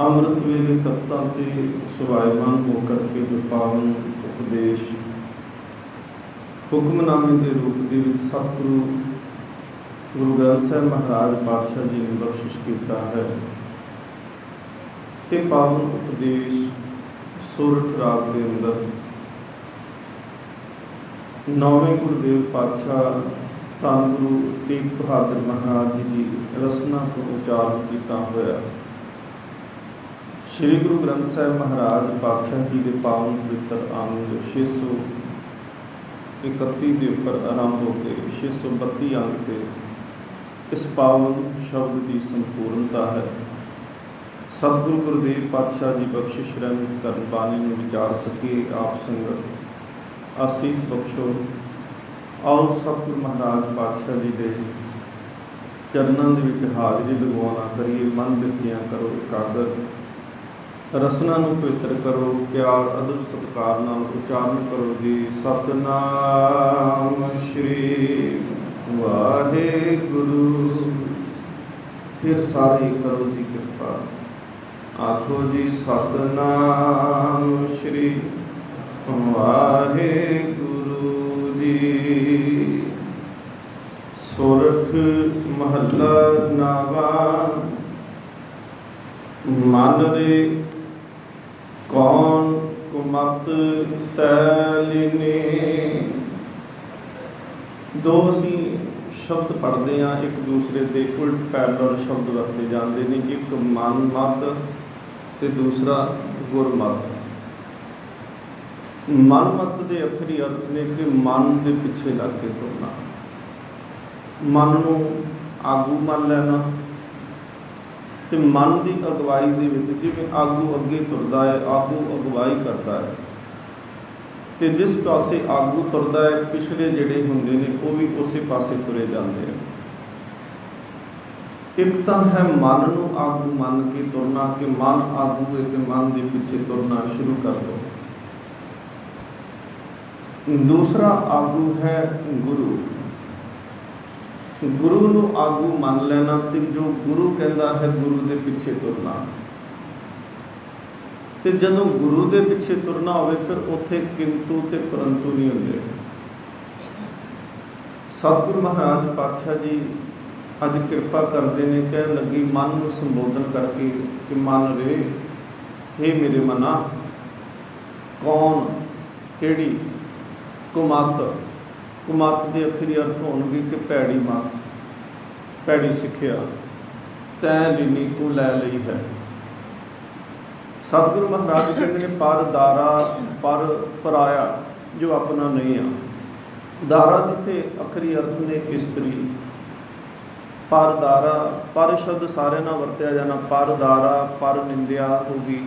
ਅੰਮ੍ਰਿਤ ਵੇਲੇ ਤਖਤਾਂ 'ਤੇ ਸੁਭਾਇਮਾਨ ਹੋ ਕਰਕੇ ਜੋ ਪਾਵਨ ਉਪਦੇਸ਼ ਹੁਕਮਨਾਮੇ ਦੇ ਰੂਪ ਦੇ ਵਿੱਚ ਸਤਿਗੁਰੂ ਗੁਰੂ ਗ੍ਰੰਥ ਸਾਹਿਬ ਮਹਾਰਾਜ ਪਾਤਸ਼ਾਹ ਜੀ ਨੇ ਬਖਸ਼ਿਸ਼ ਕੀਤਾ ਹੈ। ਇਹ ਪਾਵਨ ਉਪਦੇਸ਼ ਸੋਰਠ ਰਾਗ ਦੇ ਅੰਦਰ ਨੌਵੇਂ ਗੁਰਦੇਵ ਪਾਤਸ਼ਾਹ ਧੰਨ ਗੁਰੂ ਤੇਗ ਬਹਾਦਰ ਮਹਾਰਾਜ ਜੀ ਦੀ ਰਸਨਾ ਤੋਂ ਉਚਾਰਨ ਕੀਤਾ ਹੋਇਆ ਸ਼੍ਰੀ ਗੁਰੂ ਗ੍ਰੰਥ ਸਾਹਿਬ ਮਹਾਰਾਜ ਪਾਤਸ਼ਾਹ ਜੀ ਦੇ ਪਾਵਨ ਪਵਿੱਤਰ ਅੰਗ 631 ਦੇ ਉੱਪਰ ਆਰੰਭ ਹੋ ਕੇ 632 ਅੰਗ 'ਤੇ ਇਸ ਪਾਵਨ ਸ਼ਬਦ ਦੀ ਸੰਪੂਰਨਤਾ ਹੈ। ਸਤਿਗੁਰੂ ਗੁਰਦੇਵ ਪਾਤਸ਼ਾਹ ਜੀ ਬਖਸ਼ਿਸ਼ ਰਹਿਮਤ ਕਰਨ ਬਾਣੀ ਨੂੰ ਵਿਚਾਰ ਸਕੀਏ। ਆਪ ਸੰਗਤ ਆਸੀਸ ਬਖਸ਼ੋ। ਆਓ ਸਤਿਗੁਰੂ ਮਹਾਰਾਜ ਪਾਤਸ਼ਾਹ ਜੀ ਦੇ ਚਰਨਾਂ ਦੇ ਵਿੱਚ ਹਾਜ਼ਰੀ ਲਗਵਾਉਣਾ ਕਰੀਏ। ਮਨ ਬਿਰਤੀਆਂ ਕਰੋ ਇਕਾਗਰ, ਰਸਨਾ ਨੂੰ ਪਵਿੱਤਰ ਕਰੋ, ਪਿਆਰ ਅਦਬ ਸਤਿਕਾਰ ਨਾਲ ਉਚਾਰਨ ਕਰੋ ਜੀ। ਸਤਨਾਮ ਸ਼੍ਰੀ ਵਾਹਿਗੁਰੂ। ਫਿਰ ਸਾਰੇ ਕਰੋ ਜੀ ਕਿਰਪਾ, ਆਖੋ ਜੀ ਸਤਨਾਮ ਸ਼੍ਰੀ ਵਾਹਿਗੁਰੂ ਜੀ। ਸੋਰਠ ਮਹੱਲਾ ਨਾਵਾਂ। ਮਨ ਰੇ ਕੌਣ ਕੁਮਤ ਤੈਲੀਨੇ। ਦੋ ਅਸੀਂ ਸ਼ਬਦ ਪੜ੍ਹਦੇ ਹਾਂ, ਇੱਕ ਦੂਸਰੇ ਦੇ ਉਲਟ ਪੈਰਲਲ ਸ਼ਬਦ ਵਰਤੇ ਜਾਂਦੇ ਨੇ। ਇੱਕ ਮਨ ਮਤ ਤੇ ਦੂਸਰਾ ਗੁਰਮਤ। ਮਨ ਮਤ ਦੇ ਅੱਖਰੀ ਅਰਥ ਨੇ ਕਿ ਮਨ ਦੇ ਪਿੱਛੇ ਲੱਗ ਕੇ ਤੁਰਨਾ, ਮਨ ਨੂੰ ਆਗੂ ਮੰਨ ਲੈਣਾ ਤੇ ਮਨ ਦੀ ਅਗਵਾਈ ਦੇ ਵਿੱਚ ਜਿਵੇਂ ਆਗੂ ਅੱਗੇ ਤੁਰਦਾ ਹੈ, ਆਗੂ ਅਗਵਾਈ ਕਰਦਾ ਹੈ ਤੇ ਜਿਸ ਪਾਸੇ ਆਗੂ ਤੁਰਦਾ ਹੈ ਪਿਛਲੇ ਜਿਹੜੇ ਹੁੰਦੇ ਨੇ ਉਹ ਵੀ ਉਸੇ ਪਾਸੇ ਤੁਰੇ ਜਾਂਦੇ ਹਨ। ਇੱਕ ਤਾਂ ਹੈ ਮਨ ਨੂੰ ਆਗੂ ਮੰਨ ਕੇ ਤੁਰਨਾ ਕਿ ਮਨ ਆਗੂ ਹੈ ਤੇ ਮਨ ਦੇ ਪਿੱਛੇ ਤੁਰਨਾ ਸ਼ੁਰੂ ਕਰ ਦਿਓ। ਦੂਸਰਾ ਆਗੂ ਹੈ ਗੁਰੂ। ਗੁਰੂ ਨੂੰ ਆਗੂ ਮੰਨ ਲੈਣਾ ਤੇ ਜੋ ਗੁਰੂ ਕਹਿੰਦਾ ਹੈ ਗੁਰੂ ਦੇ ਪਿੱਛੇ ਤੁਰਨਾ। ਤੇ ਜਦੋਂ ਗੁਰੂ ਦੇ ਪਿੱਛੇ ਤੁਰਨਾ ਹੋਵੇ ਫਿਰ ਉੱਥੇ ਕਿੰਤੂ ਤੇ ਪਰੰਤੂ ਨਹੀਂ ਹੁੰਦੇ। ਸਤਿਗੁਰੂ ਮਹਾਰਾਜ ਪਾਤਸ਼ਾਹ ਜੀ ਅੱਜ ਕਿਰਪਾ ਕਰਦੇ ਨੇ, ਕਹਿਣ ਲੱਗੀ ਮਨ ਨੂੰ ਸੰਬੋਧਨ ਕਰਕੇ ਕਿ ਮਨ ਰੇ, ਹੇ ਮੇਰੇ ਮਨਾ, ਕੌਣ ਕਿਹੜੀ ਕੁਮਤ। ਕੁਮਤ ਦੇ ਅਖਰੀ ਅਰਥ ਹੋਣਗੇ ਕਿ ਭੈੜੀ ਮਤ, ਭੈੜੀ ਸਿੱਖਿਆ। ਤੈਂ ਲੀਨੀ, ਤੂੰ ਲੈ ਲਈ ਹੈ। ਸਤਿਗੁਰੂ ਮਹਾਰਾਜ ਕਹਿੰਦੇ ਨੇ ਪਰ ਦਾਰਾ ਪਰ ਪਰਾਇਆ, ਜੋ ਆਪਣਾ ਨਹੀਂ ਆ। ਦਾਰਾ ਜਿੱਥੇ ਅਖਰੀ ਅਰਥ ਨੇ ਇਸਤਰੀ। ਪਰ ਦਾਰਾ, ਪਰ ਸ਼ਬਦ ਸਾਰਿਆਂ ਨਾਲ ਵਰਤਿਆ ਜਾਣਾ। ਪਰ ਦਾਰਾ, ਪਰ ਨਿੰਦਿਆ ਹੋ ਗਈ।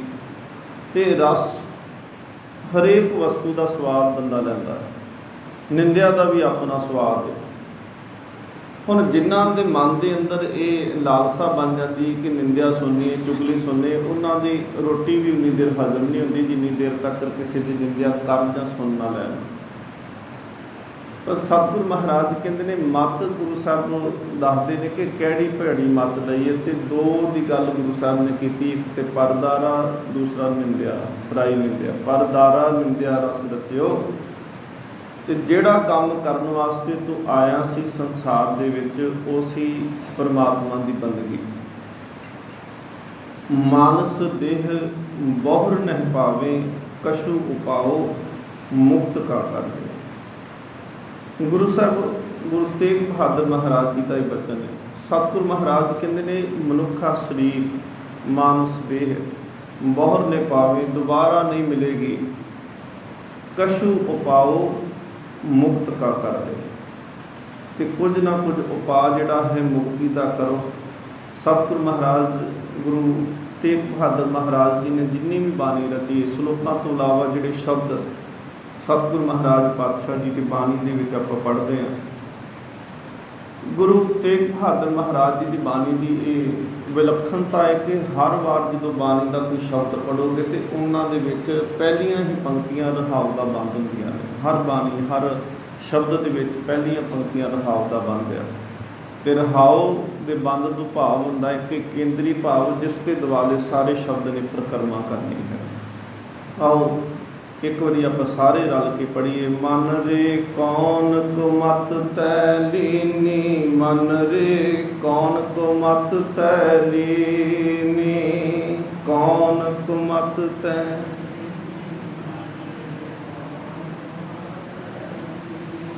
ਤੇ ਰਸ, ਹਰੇਕ ਵਸਤੂ ਦਾ ਸਵਾਦ ਬੰਦਾ ਲੈਂਦਾ ਹੈ, ਨਿੰਦਿਆ ਦਾ ਵੀ ਆਪਣਾ ਸਵਾਦ ਹੈ। ਹੁਣ ਜਿਨ੍ਹਾਂ ਦੇ ਮਨ ਦੇ ਅੰਦਰ ਇਹ ਲਾਲਸਾ ਬਣ ਜਾਂਦੀ ਕਿ ਨਿੰਦਿਆ ਸੁਣਨੀ, ਚੁਗਲੀ ਸੁਣਨੀ, ਉਹਨਾਂ ਦੀ ਰੋਟੀ ਵੀ ਉਨੀ ਦੇਰ ਹਜ਼ਮ ਨਹੀਂ ਹੁੰਦੀ ਜਿੰਨੀ ਦੇਰ ਤੱਕ ਕਿਸੇ ਦੀ ਨਿੰਦਿਆ ਕਰ ਜਾਂ ਸੁਣ ਨਾ ਲੈਣ। ਪਰ ਸਤਿਗੁਰੂ ਮਹਾਰਾਜ ਕਹਿੰਦੇ ਨੇ ਮੱਤ ਗੁਰੂ ਸਾਹਿਬ ਦੱਸਦੇ ਨੇ ਕਿ ਕਿਹੜੀ ਭੈੜੀ ਮੱਤ ਲਈ ਹੈ। ਤੇ ਦੋ ਦੀ ਗੱਲ ਗੁਰੂ ਸਾਹਿਬ ਨੇ ਕੀਤੀ, ਇੱਕ ਤੇ ਪਰਦਾਰਾ, ਦੂਸਰਾ ਨਿੰਦਿਆ, ਪਰਾਈ ਨਿੰਦਿਆ। ਪਰਦਾਰਾ ਨਿੰਦਿਆ ਰਸ ਰਚਿਓ। ਤੇ ਜਿਹੜਾ ਕੰਮ ਕਰਨ ਵਾਸਤੇ ਤੂੰ ਆਇਆ ਸੀ ਸੰਸਾਰ ਦੇ ਵਿੱਚ ਉਹ ਸੀ ਪਰਮਾਤਮਾ ਦੀ ਬੰਦਗੀ। ਮਾਨਸ ਦੇਹ ਬਹੁਰ ਨਹਿ ਪਾਵੇ, ਕਛੂ ਉਪਾਓ ਮੁਕਤ ਕਾ ਕਰਵੇ। ਗੁਰੂ ਸਾਹਿਬ ਗੁਰੂ ਤੇਗ ਬਹਾਦਰ ਮਹਾਰਾਜ ਜੀ ਦਾ ਹੀ ਬਚਨ ਹੈ। ਸਤਿਗੁਰੂ ਮਹਾਰਾਜ ਕਹਿੰਦੇ ਨੇ ਮਨੁੱਖਾ ਸਰੀਰ, ਮਾਨਸ ਦੇਹ ਬਹੁਰ ਨੇ ਪਾਵੇ, ਦੁਬਾਰਾ ਨਹੀਂ ਮਿਲੇਗੀ। ਕਛੂ ਉਪਾਓ ਮੁਕਤ ਕਾ ਕਰਵੇ। ਤੇ ਕੁਝ ਨਾ ਕੁਝ ਉਪਾਅ ਜਿਹੜਾ ਹੈ ਮੁਕਤੀ ਦਾ ਕਰੋ। ਸਤਿਗੁਰੂ ਮਹਾਰਾਜ ਗੁਰੂ ਤੇਗ ਬਹਾਦਰ ਮਹਾਰਾਜ ਜੀ ਨੇ ਜਿੰਨੀ ਵੀ ਬਾਣੀ ਰਚੀ, ਸਲੋਕਾਂ ਤੋਂ ਇਲਾਵਾ ਜਿਹੜੇ ਸ਼ਬਦ ਸਤਿਗੁਰੂ ਮਹਾਰਾਜ ਪਾਤਸ਼ਾਹ ਜੀ ਦੀ ਬਾਣੀ ਦੇ ਵਿੱਚ ਆਪਾਂ ਪੜ੍ਹਦੇ ਹਾਂ, ਗੁਰੂ ਤੇਗ ਬਹਾਦਰ ਮਹਾਰਾਜ ਜੀ ਦੀ ਬਾਣੀ ਦੀ ਇਹ ਵਿਲੱਖਣਤਾ ਹੈ ਕਿ ਹਰ ਵਾਰ ਜਦੋਂ ਬਾਣੀ ਦਾ ਕੋਈ ਸ਼ਬਦ ਪੜ੍ਹੋਗੇ ਤੇ ਉਹਨਾਂ ਦੇ ਵਿੱਚ ਪਹਿਲੀਆਂ ਹੀ ਪੰਕਤੀਆਂ ਰਹਾਉ ਦਾ ਬੰਦ ਹੁੰਦੀਆਂ ਨੇ। ਹਰ ਬਾਣੀ, ਹਰ ਸ਼ਬਦ ਦੇ ਵਿੱਚ ਪਹਿਲੀਆਂ ਪੰਕਤੀਆਂ ਰਹਾਉ ਦਾ ਬੰਦ ਆ। ਤੇ ਰਹਾਉ ਦੇ ਬੰਦ ਤੋਂ ਭਾਵ ਹੁੰਦਾ ਇੱਕ ਕੇਂਦਰੀ ਭਾਵ ਜਿਸ ਦੇ ਦੁਆਲੇ ਸਾਰੇ ਸ਼ਬਦ ਨੇ ਪਰਿਕਰਮਾ ਕਰਨੀ ਹੈ। ਆਓ ਇੱਕ ਵਾਰੀ ਆਪਾਂ ਸਾਰੇ ਰਲ ਕੇ ਪੜ੍ਹੀਏ। ਮਨ ਰੇ ਕੌਣ ਕੋ ਮਤ ਤੈ ਲੀਨੀ, ਮਨ ਰੇ ਕੌਣ ਕੋ ਮਤ ਤੈ ਲੀਨੀ, ਕੌਣ ਕੋ ਮਤ ਤੈ,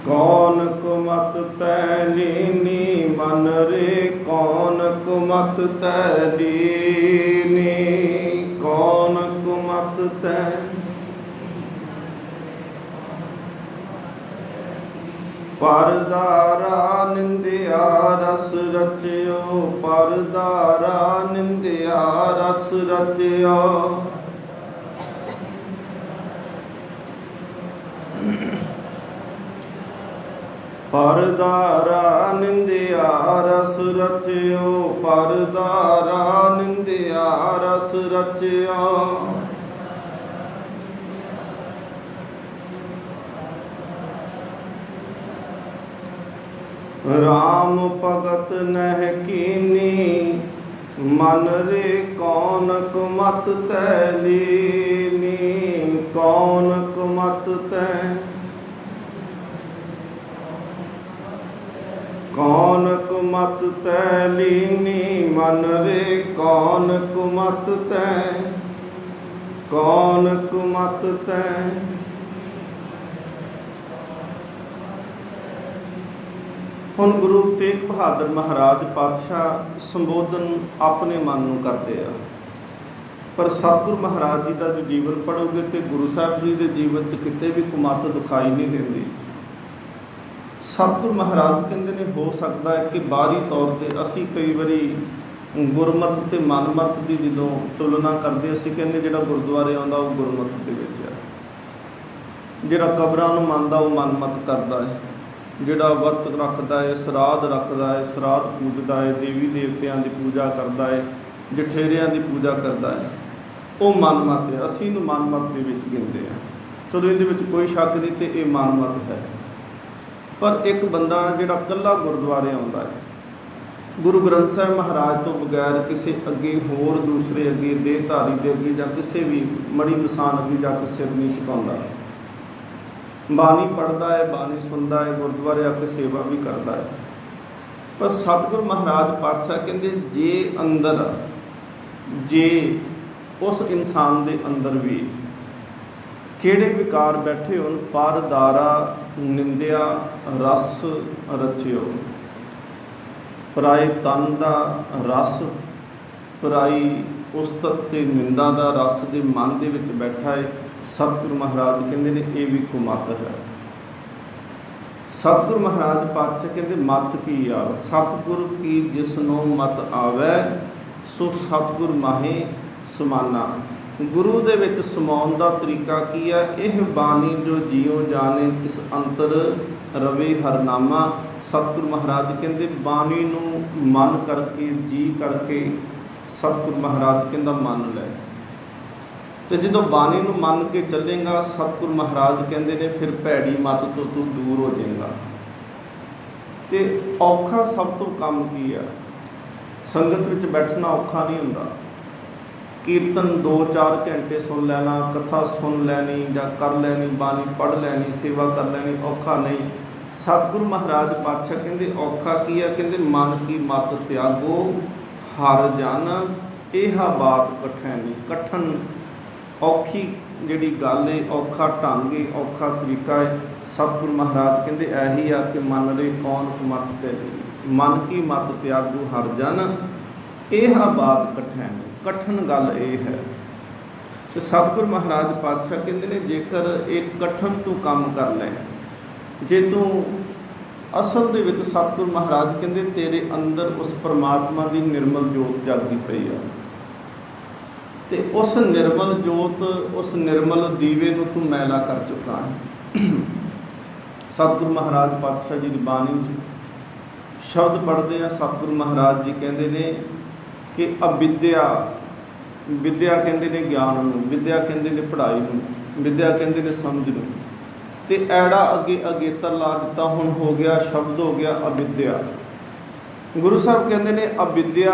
कौन को मत तै लीनी, मन रे कौन को मत तै लीनी, कौन को मत तै, परदारा निंदिया रस रचियो, परदारा निंदिया रस रचियो, परदारा निंदिया रस रचियो, परदारा निंदिया रस रचियो, राम भगत नह कीनी, मन रे कौन को मत तै लीनी, कौन को मत तै, कौन को मत तै लीनी, मन रे कौन को मत तै, कौन को मत तै, ਹੁਣ ਗੁਰੂ ਤੇਗ ਬਹਾਦਰ ਮਹਾਰਾਜ ਪਾਤਸ਼ਾਹ ਸੰਬੋਧਨ ਆਪਣੇ ਮਨ ਨੂੰ ਕਰਦੇ ਆ, ਪਰ ਸਤਿਗੁਰੂ ਮਹਾਰਾਜ ਜੀ ਦਾ ਜੋ ਜੀਵਨ ਪੜ੍ਹੋਗੇ ਤੇ ਗੁਰੂ ਸਾਹਿਬ ਜੀ ਦੇ ਜੀਵਨ 'ਚ ਕਿਤੇ ਵੀ ਕੁਮੱਤ ਦਿਖਾਈ ਨਹੀਂ ਦਿੰਦੀ। ਸਤਿਗੁਰੂ ਮਹਾਰਾਜ ਕਹਿੰਦੇ ਨੇ ਹੋ ਸਕਦਾ ਹੈ ਕਿ ਬਾਹਰੀ ਤੌਰ 'ਤੇ ਅਸੀਂ ਕਈ ਵਾਰੀ ਗੁਰਮਤਿ ਅਤੇ ਮਨਮਤ ਦੀ ਜਦੋਂ ਤੁਲਨਾ ਕਰਦੇ ਅਸੀਂ ਕਹਿੰਦੇ ਜਿਹੜਾ ਗੁਰਦੁਆਰੇ ਆਉਂਦਾ ਉਹ ਗੁਰਮਤਿ ਦੇ ਵਿੱਚ ਆ, ਜਿਹੜਾ ਕਬਰਾਂ ਨੂੰ ਮੰਨਦਾ ਉਹ ਮਨਮਤ ਕਰਦਾ ਹੈ, ਜਿਹੜਾ ਵਰਤ ਰੱਖਦਾ ਹੈ, ਸਰਾਧ ਰੱਖਦਾ ਹੈ, ਸਰਾਧ ਪੂਜਦਾ ਹੈ, ਦੇਵੀ ਦੇਵਤਿਆਂ ਦੀ ਪੂਜਾ ਕਰਦਾ ਹੈ, ਜਠੇਰਿਆਂ ਦੀ ਪੂਜਾ ਕਰਦਾ ਹੈ, ਉਹ ਮਨਮਤ ਹੈ। ਅਸੀਂ ਇਹਨੂੰ ਮਨਮਤ ਦੇ ਵਿੱਚ ਗਿਣਦੇ ਹਾਂ। ਚਲੋ ਇਹਦੇ ਵਿੱਚ ਕੋਈ ਸ਼ੱਕ ਨਹੀਂ ਤੇ ਇਹ ਮਨਮਤ ਹੈ। ਪਰ ਇੱਕ ਬੰਦਾ ਜਿਹੜਾ ਇਕੱਲਾ ਗੁਰਦੁਆਰੇ ਆਉਂਦਾ ਹੈ, ਗੁਰੂ ਗ੍ਰੰਥ ਸਾਹਿਬ ਮਹਾਰਾਜ ਤੋਂ ਬਗੈਰ ਕਿਸੇ ਅੱਗੇ ਹੋਰ ਦੂਸਰੇ ਅੱਗੇ ਦੇਹਧਾਰੀ ਦੇ ਅੱਗੇ ਜਾਂ ਕਿਸੇ ਵੀ ਮੜੀ ਮਸਾਨ ਅੱਗੇ ਜਾ ਕੇ ਸਿਰ ਨਹੀਂ ਝੁਕਾਉਂਦਾ, ਬਾਣੀ ਪੜ੍ਹਦਾ ਹੈ, ਬਾਣੀ ਸੁਣਦਾ ਹੈ, ਗੁਰਦੁਆਰੇ ਆ ਕੇ ਸੇਵਾ ਵੀ ਕਰਦਾ ਹੈ। ਪਰ ਸਤਿਗੁਰੂ ਮਹਾਰਾਜ ਪਾਤਸ਼ਾਹ ਕਹਿੰਦੇ ਜੇ ਉਸ ਇਨਸਾਨ ਦੇ ਅੰਦਰ ਵੀ ਕਿਹੜੇ ਵਿਕਾਰ ਬੈਠੇ ਹੋਣ, ਪਰ ਦਾਰਾ ਨਿੰਦਿਆ ਰਸ ਰਚਿਓ, ਪਰਾਏ ਤਨ ਦਾ ਰਸ, ਪਰਾਈ ਉਸਤਤ ਤੇ ਨਿੰਦਾ ਦਾ ਰਸ ਦੇ ਮਨ ਦੇ ਵਿੱਚ ਬੈਠਾ ਹੈ। ਸਤਿਗੁਰੂ ਮਹਾਰਾਜ ਕਹਿੰਦੇ ਨੇ ਇਹ ਵੀ ਕੁਮੱਤ ਹੈ। ਸਤਿਗੁਰੂ ਮਹਾਰਾਜ ਪਾਤਸ਼ਾਹ ਕਹਿੰਦੇ ਮਤ ਕੀ ਆ, ਸਤਿਗੁਰ ਕੀ ਜਿਸ ਨੂੰ ਮਤ ਆਵੈ ਸੋ ਸਤਿਗੁਰ ਮਾਹੇ ਸਮਾਨਾ। ਗੁਰੂ ਦੇ ਵਿੱਚ ਸਮਾਉਣ ਦਾ ਤਰੀਕਾ ਕੀ ਆ, ਇਹ ਬਾਣੀ ਜੋ ਜੀਉ ਜਾਣੇ ਤਿਸ ਅੰਤਰ ਰਵੇ ਹਰਨਾਮਾ। ਸਤਿਗੁਰੂ ਮਹਾਰਾਜ ਕਹਿੰਦੇ ਬਾਣੀ ਨੂੰ ਮਨ ਕਰਕੇ ਜੀ ਕਰਕੇ ਸਤਿਗੁਰੂ ਮਹਾਰਾਜ ਕਹਿੰਦਾ ਮੰਨ ਲੈ, ਤੇ ਜਦੋਂ ਬਾਣੀ ਨੂੰ ਮੰਨ ਕੇ ਚੱਲੇਗਾ ਸਤਿਗੁਰੂ ਮਹਾਰਾਜ ਕਹਿੰਦੇ ਨੇ ਫਿਰ ਭੈੜੀ ਮੱਤ ਤੋਂ ਤੂੰ ਦੂਰ ਹੋ ਜਾਏਗਾ। ਤੇ ਔਖਾ ਸਭ ਤੋਂ ਕੰਮ ਕੀ ਆ, ਸੰਗਤ ਵਿੱਚ ਬੈਠਣਾ ਔਖਾ ਨਹੀਂ ਹੁੰਦਾ। ਕੀਰਤਨ 2-4 ਘੰਟੇ ਸੁਣ ਲੈਣਾ, ਕਥਾ ਸੁਣ ਲੈਣੀ ਜਾਂ ਕਰ ਲੈਣੀ, ਬਾਣੀ ਪੜ੍ਹ ਲੈਣੀ, ਸੇਵਾ ਕਰ ਲੈਣੀ ਔਖਾ ਨਹੀਂ। ਸਤਿਗੁਰੂ ਮਹਾਰਾਜ ਪਾਤਸ਼ਾਹ ਕਹਿੰਦੇ ਔਖਾ ਕੀ ਆ, ਕਹਿੰਦੇ ਮਨ ਕੀ ਮਤ ਤਿਆਗੋ ਹਰ ਜਨ ਇਹਾ ਬਾਤ ਕਠੈਨੀ। ਕਠਨ ਔਖੀ ਜਿਹੜੀ ਗੱਲ ਹੈ, ਔਖਾ ਢੰਗ ਹੈ, ਔਖਾ ਤਰੀਕਾ ਹੈ। ਸਤਿਗੁਰੂ ਮਹਾਰਾਜ ਕਹਿੰਦੇ ਇਹੀ ਆ ਕਿ ਮਨ ਰੇ ਕੌਣ ਮਤ ਤੇ ਮਨ ਕੀ ਮਤ ਤਿਆਗੂ ਹਰ ਜਨ ਇਹ ਬਾਤ ਕਠੈਨ। ਕਠਨ ਗੱਲ ਇਹ ਹੈ ਤੇ ਸਤਿਗੁਰੂ ਮਹਾਰਾਜ ਪਾਤਸ਼ਾਹ ਕਹਿੰਦੇ ਨੇ ਜੇਕਰ ਇਹ ਕਠਨ ਤੂੰ ਕੰਮ ਕਰ ਲੈ, ਜੇ ਤੂੰ ਅਸਲ ਦੇ ਵਿੱਚ ਸਤਿਗੁਰੂ ਮਹਾਰਾਜ ਕਹਿੰਦੇ ਤੇਰੇ ਅੰਦਰ ਉਸ ਪਰਮਾਤਮਾ ਦੀ ਨਿਰਮਲ ਜੋਤ ਜਗਦੀ ਪਈ ਆ, ਤੇ ਉਸ ਨਿਰਮਲ ਜੋਤ, ਉਸ ਨਿਰਮਲ ਦੀਵੇ ਨੂੰ ਤੂੰ ਮੈਲਾ ਕਰ ਚੁੱਕਾ ਹੈ। ਸਤਿਗੁਰੂ ਮਹਾਰਾਜ ਪਾਤਸ਼ਾਹ ਜੀ ਦੀ ਬਾਣੀ 'ਚ ਸ਼ਬਦ ਪੜ੍ਹਦੇ ਆ, ਸਤਿਗੁਰੂ ਮਹਾਰਾਜ ਜੀ ਕਹਿੰਦੇ ਨੇ ਕਿ ਅਵਿਦਿਆ, ਵਿਦਿਆ ਕਹਿੰਦੇ ਨੇ ਗਿਆਨ ਨੂੰ, ਵਿਦਿਆ ਕਹਿੰਦੇ ਨੇ ਪੜ੍ਹਾਈ ਨੂੰ, ਵਿਦਿਆ ਕਹਿੰਦੇ ਨੇ ਸਮਝ ਨੂੰ, ਤੇ ਐੜਾ ਅੱਗੇ ਅਗੇਤਰ ਲਾ ਦਿੱਤਾ, ਹੁਣ ਹੋ ਗਿਆ ਸ਼ਬਦ ਹੋ ਗਿਆ ਅਵਿਦਿਆ। ਗੁਰੂ ਸਾਹਿਬ ਕਹਿੰਦੇ ਨੇ ਅਵਿਦਿਆ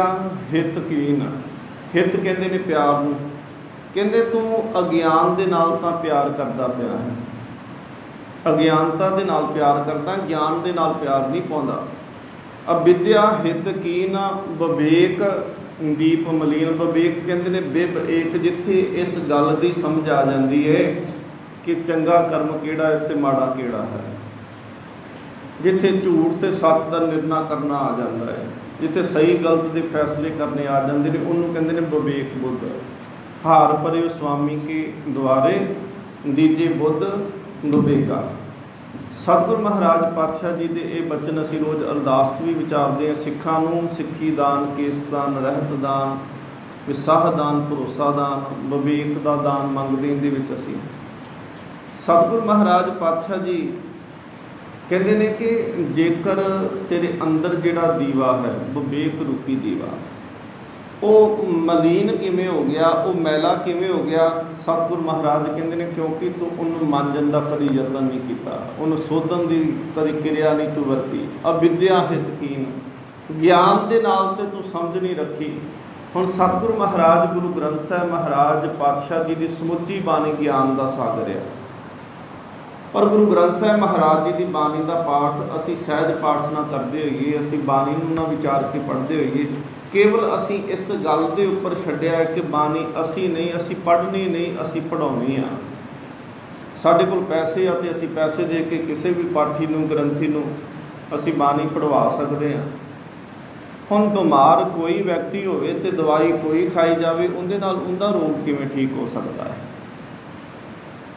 ਹਿਤ ਕੀਨ। ਹਿਤ ਕਹਿੰਦੇ ਨੇ ਪਿਆਰ ਨੂੰ। ਕਹਿੰਦੇ ਤੂੰ ਅਗਿਆਨ ਦੇ ਨਾਲ ਤਾਂ ਪਿਆਰ ਕਰਦਾ ਪਿਆ ਹੈ, ਅਗਿਆਨਤਾ ਦੇ ਨਾਲ ਪਿਆਰ ਕਰਦਾ, ਗਿਆਨ ਦੇ ਨਾਲ ਪਿਆਰ ਨਹੀਂ ਪਾਉਂਦਾ। ਅਵਿਦਿਆ ਹਿਤ ਕੀਨ ਵਿਵੇਕ ਦੀਪ ਮਲੀਨ। ਵਿਵੇਕ ਕਹਿੰਦੇ ਨੇ ਬਿਬ ਏਕ, ਜਿੱਥੇ ਇਸ ਗੱਲ ਦੀ ਸਮਝ ਆ ਜਾਂਦੀ ਹੈ ਕਿ ਚੰਗਾ ਕਰਮ ਕਿਹੜਾ ਹੈ ਤੇ ਮਾੜਾ ਕਿਹੜਾ ਹੈ, ਜਿੱਥੇ ਝੂਠ ਤੇ ਸੱਚ ਦਾ ਨਿਰਣਾ ਕਰਨਾ ਆ ਜਾਂਦਾ ਹੈ, ਜਿੱਥੇ ਸਹੀ ਗਲਤ ਦੇ ਫੈਸਲੇ ਕਰਨੇ ਆ ਜਾਂਦੇ ਨੇ, ਉਹਨੂੰ ਕਹਿੰਦੇ ਨੇ ਵਿਵੇਕ ਬੁੱਧ। ਹਾਰ ਪਰਿਓ ਸੁਆਮੀ ਕੇ ਦੁਆਰੇ ਦੀਜੇ ਬੁੱਧ ਵਿਵੇਕਾ। ਸਤਿਗੁਰੂ ਮਹਾਰਾਜ ਪਾਤਸ਼ਾਹ ਜੀ ਦੇ ਇਹ ਬਚਨ ਅਸੀਂ ਰੋਜ਼ ਅਰਦਾਸ 'ਚ ਵੀ ਵਿਚਾਰਦੇ ਹਾਂ। ਸਿੱਖਾਂ ਨੂੰ ਸਿੱਖੀ ਦਾਨ, ਕੇਸ ਦਾਨ, ਰਹਿਤ ਦਾਨ, ਵਿਸਾਹ ਦਾਨ, ਭਰੋਸਾ ਦਾਨ, ਵਿਵੇਕ ਦਾ ਦਾਨ ਮੰਗਦੇ। ਇਹਦੇ ਵਿੱਚ ਅਸੀਂ ਸਤਿਗੁਰੂ ਮਹਾਰਾਜ ਪਾਤਸ਼ਾਹ ਜੀ ਕਹਿੰਦੇ ਨੇ ਕਿ ਜੇਕਰ ਤੇਰੇ ਅੰਦਰ ਜਿਹੜਾ ਦੀਵਾ ਹੈ, ਵਿਵੇਕ ਰੂਪੀ ਦੀਵਾ, ਉਹ ਮਲੀਨ ਕਿਵੇਂ ਹੋ ਗਿਆ, ਉਹ ਮੈਲਾ ਕਿਵੇਂ ਹੋ ਗਿਆ? ਸਤਿਗੁਰੂ ਮਹਾਰਾਜ ਕਹਿੰਦੇ ਨੇ ਕਿਉਂਕਿ ਤੂੰ ਉਹਨੂੰ ਮਾਂਜਣ ਦਾ ਕਦੀ ਯਤਨ ਨਹੀਂ ਕੀਤਾ, ਉਹਨੂੰ ਸੋਧਣ ਦੀ ਕਦੀ ਕਿਰਿਆ ਨਹੀਂ ਤੂੰ ਵਰਤੀ। ਅਵਿਦਿਆ ਹਿਤ ਕੀਨ, ਗਿਆਨ ਦੇ ਨਾਲ ਤੇ ਤੂੰ ਸਮਝ ਨਹੀਂ ਰੱਖੀ। ਹੁਣ ਸਤਿਗੁਰੂ ਮਹਾਰਾਜ ਗੁਰੂ ਗ੍ਰੰਥ ਸਾਹਿਬ ਮਹਾਰਾਜ ਪਾਤਸ਼ਾਹ ਜੀ ਦੀ ਸਮੁੱਚੀ ਬਾਣੀ ਗਿਆਨ ਦਾ ਸਾਗਰ ਹੈ। ਪਰ ਗੁਰੂ ਗ੍ਰੰਥ ਸਾਹਿਬ ਮਹਾਰਾਜ ਜੀ ਦੀ ਬਾਣੀ ਦਾ ਪਾਠ ਅਸੀਂ ਸਹਿਜ ਪਾਠ ਨਾ ਕਰਦੇ ਹੋਈਏ, ਅਸੀਂ ਬਾਣੀ ਨੂੰ ਨਾ ਵਿਚਾਰ ਕੇ ਪੜ੍ਹਦੇ ਹੋਈਏ, ਕੇਵਲ ਅਸੀਂ ਇਸ ਗੱਲ ਦੇ ਉੱਪਰ ਛੱਡਿਆ ਹੈ ਕਿ ਬਾਣੀ ਅਸੀਂ ਨਹੀਂ, ਅਸੀਂ ਪੜ੍ਹਨੀ ਨਹੀਂ, ਅਸੀਂ ਪੜ੍ਹਾਉਣੀ ਆ। ਸਾਡੇ ਕੋਲ ਪੈਸੇ ਆ ਤੇ ਅਸੀਂ ਪੈਸੇ ਦੇ ਕੇ ਕਿਸੇ ਵੀ ਪਾਠੀ ਨੂੰ, ਗ੍ਰੰਥੀ ਨੂੰ ਅਸੀਂ ਬਾਣੀ ਪੜ੍ਹਵਾ ਸਕਦੇ ਹਾਂ। ਹੁਣ ਬਿਮਾਰ ਕੋਈ ਵਿਅਕਤੀ ਹੋਵੇ ਤੇ ਦਵਾਈ ਕੋਈ ਖਾਈ ਜਾਵੇ, ਉਹਦੇ ਨਾਲ ਉਹਦਾ ਰੋਗ ਕਿਵੇਂ ਠੀਕ ਹੋ ਸਕਦਾ ਹੈ?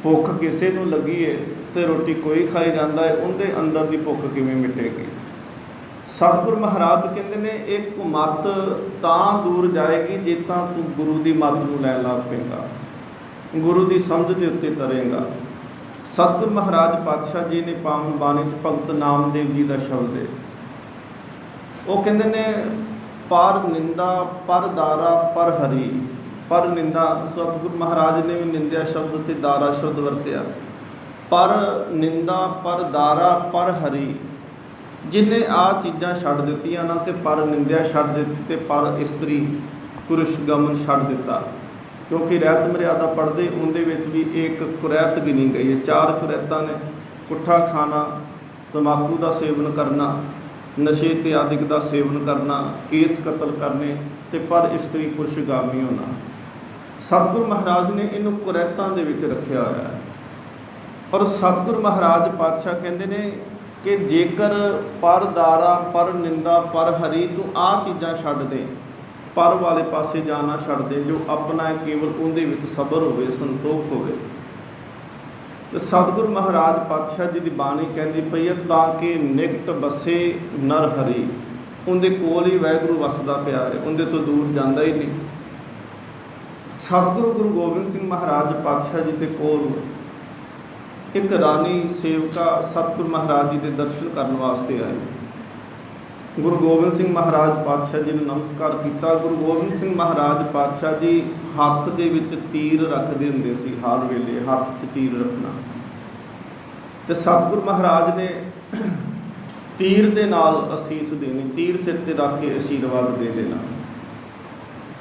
ਭੁੱਖ ਕਿਸੇ ਨੂੰ ਲੱਗੀ ਹੈ ਤੇ ਰੋਟੀ ਕੋਈ ਖਾਈ ਜਾਂਦਾ ਹੈ, ਉਹਦੇ ਅੰਦਰ ਦੀ ਭੁੱਖ ਕਿਵੇਂ ਮਿਟੇਗੀ? ਸਤਿਗੁਰੂ ਮਹਾਰਾਜ ਕਹਿੰਦੇ ਨੇ ਇੱਕ ਮੱਤ ਤਾਂ ਦੂਰ ਜਾਏਗੀ ਜੇ ਤਾਂ ਤੂੰ ਗੁਰੂ ਦੀ ਮੱਤ ਨੂੰ ਲੈਣ ਲੱਗ ਪਏਗਾ, ਗੁਰੂ ਦੀ ਸਮਝ ਦੇ ਉੱਤੇ ਤਰੇਗਾ। ਸਤਿਗੁਰੂ ਮਹਾਰਾਜ ਪਾਤਸ਼ਾਹ ਜੀ ਨੇ ਪਾਵਨ ਬਾਣੀ 'ਚ ਭਗਤ ਨਾਮਦੇਵ ਜੀ ਦਾ ਸ਼ਬਦ ਹੈ, ਉਹ ਕਹਿੰਦੇ ਨੇ ਪਰ ਨਿੰਦਾ ਪਰ ਦਾਰਾ ਪਰ ਹਰੀ। ਪਰ ਨਿੰਦਾ, ਸਤਿਗੁਰੂ ਮਹਾਰਾਜ ਨੇ ਵੀ ਨਿੰਦਿਆ ਸ਼ਬਦ ਤੇ ਦਾਰਾ ਸ਼ਬਦ ਵਰਤਿਆ। ਪਰ ਨਿੰਦਾ ਪਰ ਦਾਰਾ ਪਰ ਹਰੀ। ਜਿਹਨੇ ਆਹ ਚੀਜ਼ਾਂ ਛੱਡ ਦਿੱਤੀਆਂ ਨਾ, ਕਿ ਪਰ ਨਿੰਦਿਆ ਛੱਡ ਦਿੱਤੀ ਤੇ ਪਰ ਇਸਤਰੀ ਪੁਰਸ਼ ਗਮਨ ਛੱਡ ਦਿੱਤਾ, ਕਿਉਂਕਿ ਰਹਿਤ ਮਰਿਆਦਾ ਪੜ੍ਹਦੇ ਉਹਦੇ ਵਿੱਚ ਵੀ ਇੱਕ ਕੁਰੈਤ ਗਿਣੀ ਗਈ ਹੈ। 4 ਕੁਰੈਤਾਂ ਨੇ, ਪੁੱਠਾ ਖਾਣਾ, ਤੰਬਾਕੂ ਦਾ ਸੇਵਨ ਕਰਨਾ, ਨਸ਼ੇ ਤੇ ਆਦਿਕ ਦਾ ਸੇਵਨ ਕਰਨਾ, ਕੇਸ ਕਤਲ ਕਰਨੇ ਤੇ ਪਰ ਇਸਤਰੀ ਪੁਰਸ਼ ਗਾਮੀ ਹੋਣਾ। ਸਤਿਗੁਰੂ ਮਹਾਰਾਜ ਨੇ ਇਹਨੂੰ ਕੁਰੈਤਾਂ ਦੇ ਵਿੱਚ ਰੱਖਿਆ ਹੋਇਆ ਹੈ। ਔਰ ਸਤਿਗੁਰੂ ਮਹਾਰਾਜ ਪਾਤਸ਼ਾਹ ਕਹਿੰਦੇ ਨੇ ਕਿ ਜੇਕਰ ਪਰ ਦਾਰਾ ਪਰ ਨਿੰਦਾ ਪਰ ਹਰੀ, ਤੂੰ ਆਹ ਚੀਜ਼ਾਂ ਛੱਡ ਦੇ, ਪਰ ਵਾਲੇ ਪਾਸੇ ਜਾਣਾ ਛੱਡ ਦੇ, ਜੋ ਆਪਣਾ ਹੈ ਕੇਵਲ ਉਹਦੇ ਵਿੱਚ ਸਬਰ ਹੋਵੇ, ਸੰਤੋਖ ਹੋਵੇ। ਤੇ ਸਤਿਗੁਰੂ ਮਹਾਰਾਜ ਪਾਤਸ਼ਾਹ ਜੀ ਦੀ ਬਾਣੀ ਕਹਿੰਦੀ ਪਈ ਹੈ ਤਾਂ ਕਿ ਨਿਕਟ ਬਸੇ ਨਰ ਹਰੀ। ਉਹਦੇ ਕੋਲ ਹੀ ਵਾਹਿਗੁਰੂ ਵਸਦਾ ਪਿਆ ਹੈ, ਉਹਦੇ ਤੋਂ ਦੂਰ ਜਾਂਦਾ ਹੀ ਨਹੀਂ। ਸਤਿਗੁਰੂ ਗੁਰੂ ਗੋਬਿੰਦ ਸਿੰਘ ਮਹਾਰਾਜ ਪਾਤਸ਼ਾਹ ਜੀ ਦੇ ਕੋਲ ਇੱਕ ਰਾਣੀ ਸੇਵਕਾ ਸਤਿਗੁਰੂ ਮਹਾਰਾਜ ਜੀ ਦੇ ਦਰਸ਼ਨ ਕਰਨ ਵਾਸਤੇ ਆਈ। ਗੁਰੂ ਗੋਬਿੰਦ ਸਿੰਘ ਮਹਾਰਾਜ ਪਾਤਸ਼ਾਹ ਜੀ ਨੂੰ ਨਮਸਕਾਰ ਕੀਤਾ। ਗੁਰੂ ਗੋਬਿੰਦ ਸਿੰਘ ਮਹਾਰਾਜ ਪਾਤਸ਼ਾਹ ਜੀ ਹੱਥ ਦੇ ਵਿੱਚ ਤੀਰ ਰੱਖਦੇ ਹੁੰਦੇ ਸੀ, ਹਰ ਵੇਲੇ ਹੱਥ 'ਚ ਤੀਰ ਰੱਖਣਾ। ਤੇ ਸਤਿਗੁਰੂ ਮਹਾਰਾਜ ਨੇ ਤੀਰ ਦੇ ਨਾਲ ਅਸੀਸ ਦੇਣੀ, ਤੀਰ ਸਿਰ ਤੇ ਰੱਖ ਕੇ ਆਸ਼ੀਰਵਾਦ ਦੇ ਦੇਣਾ।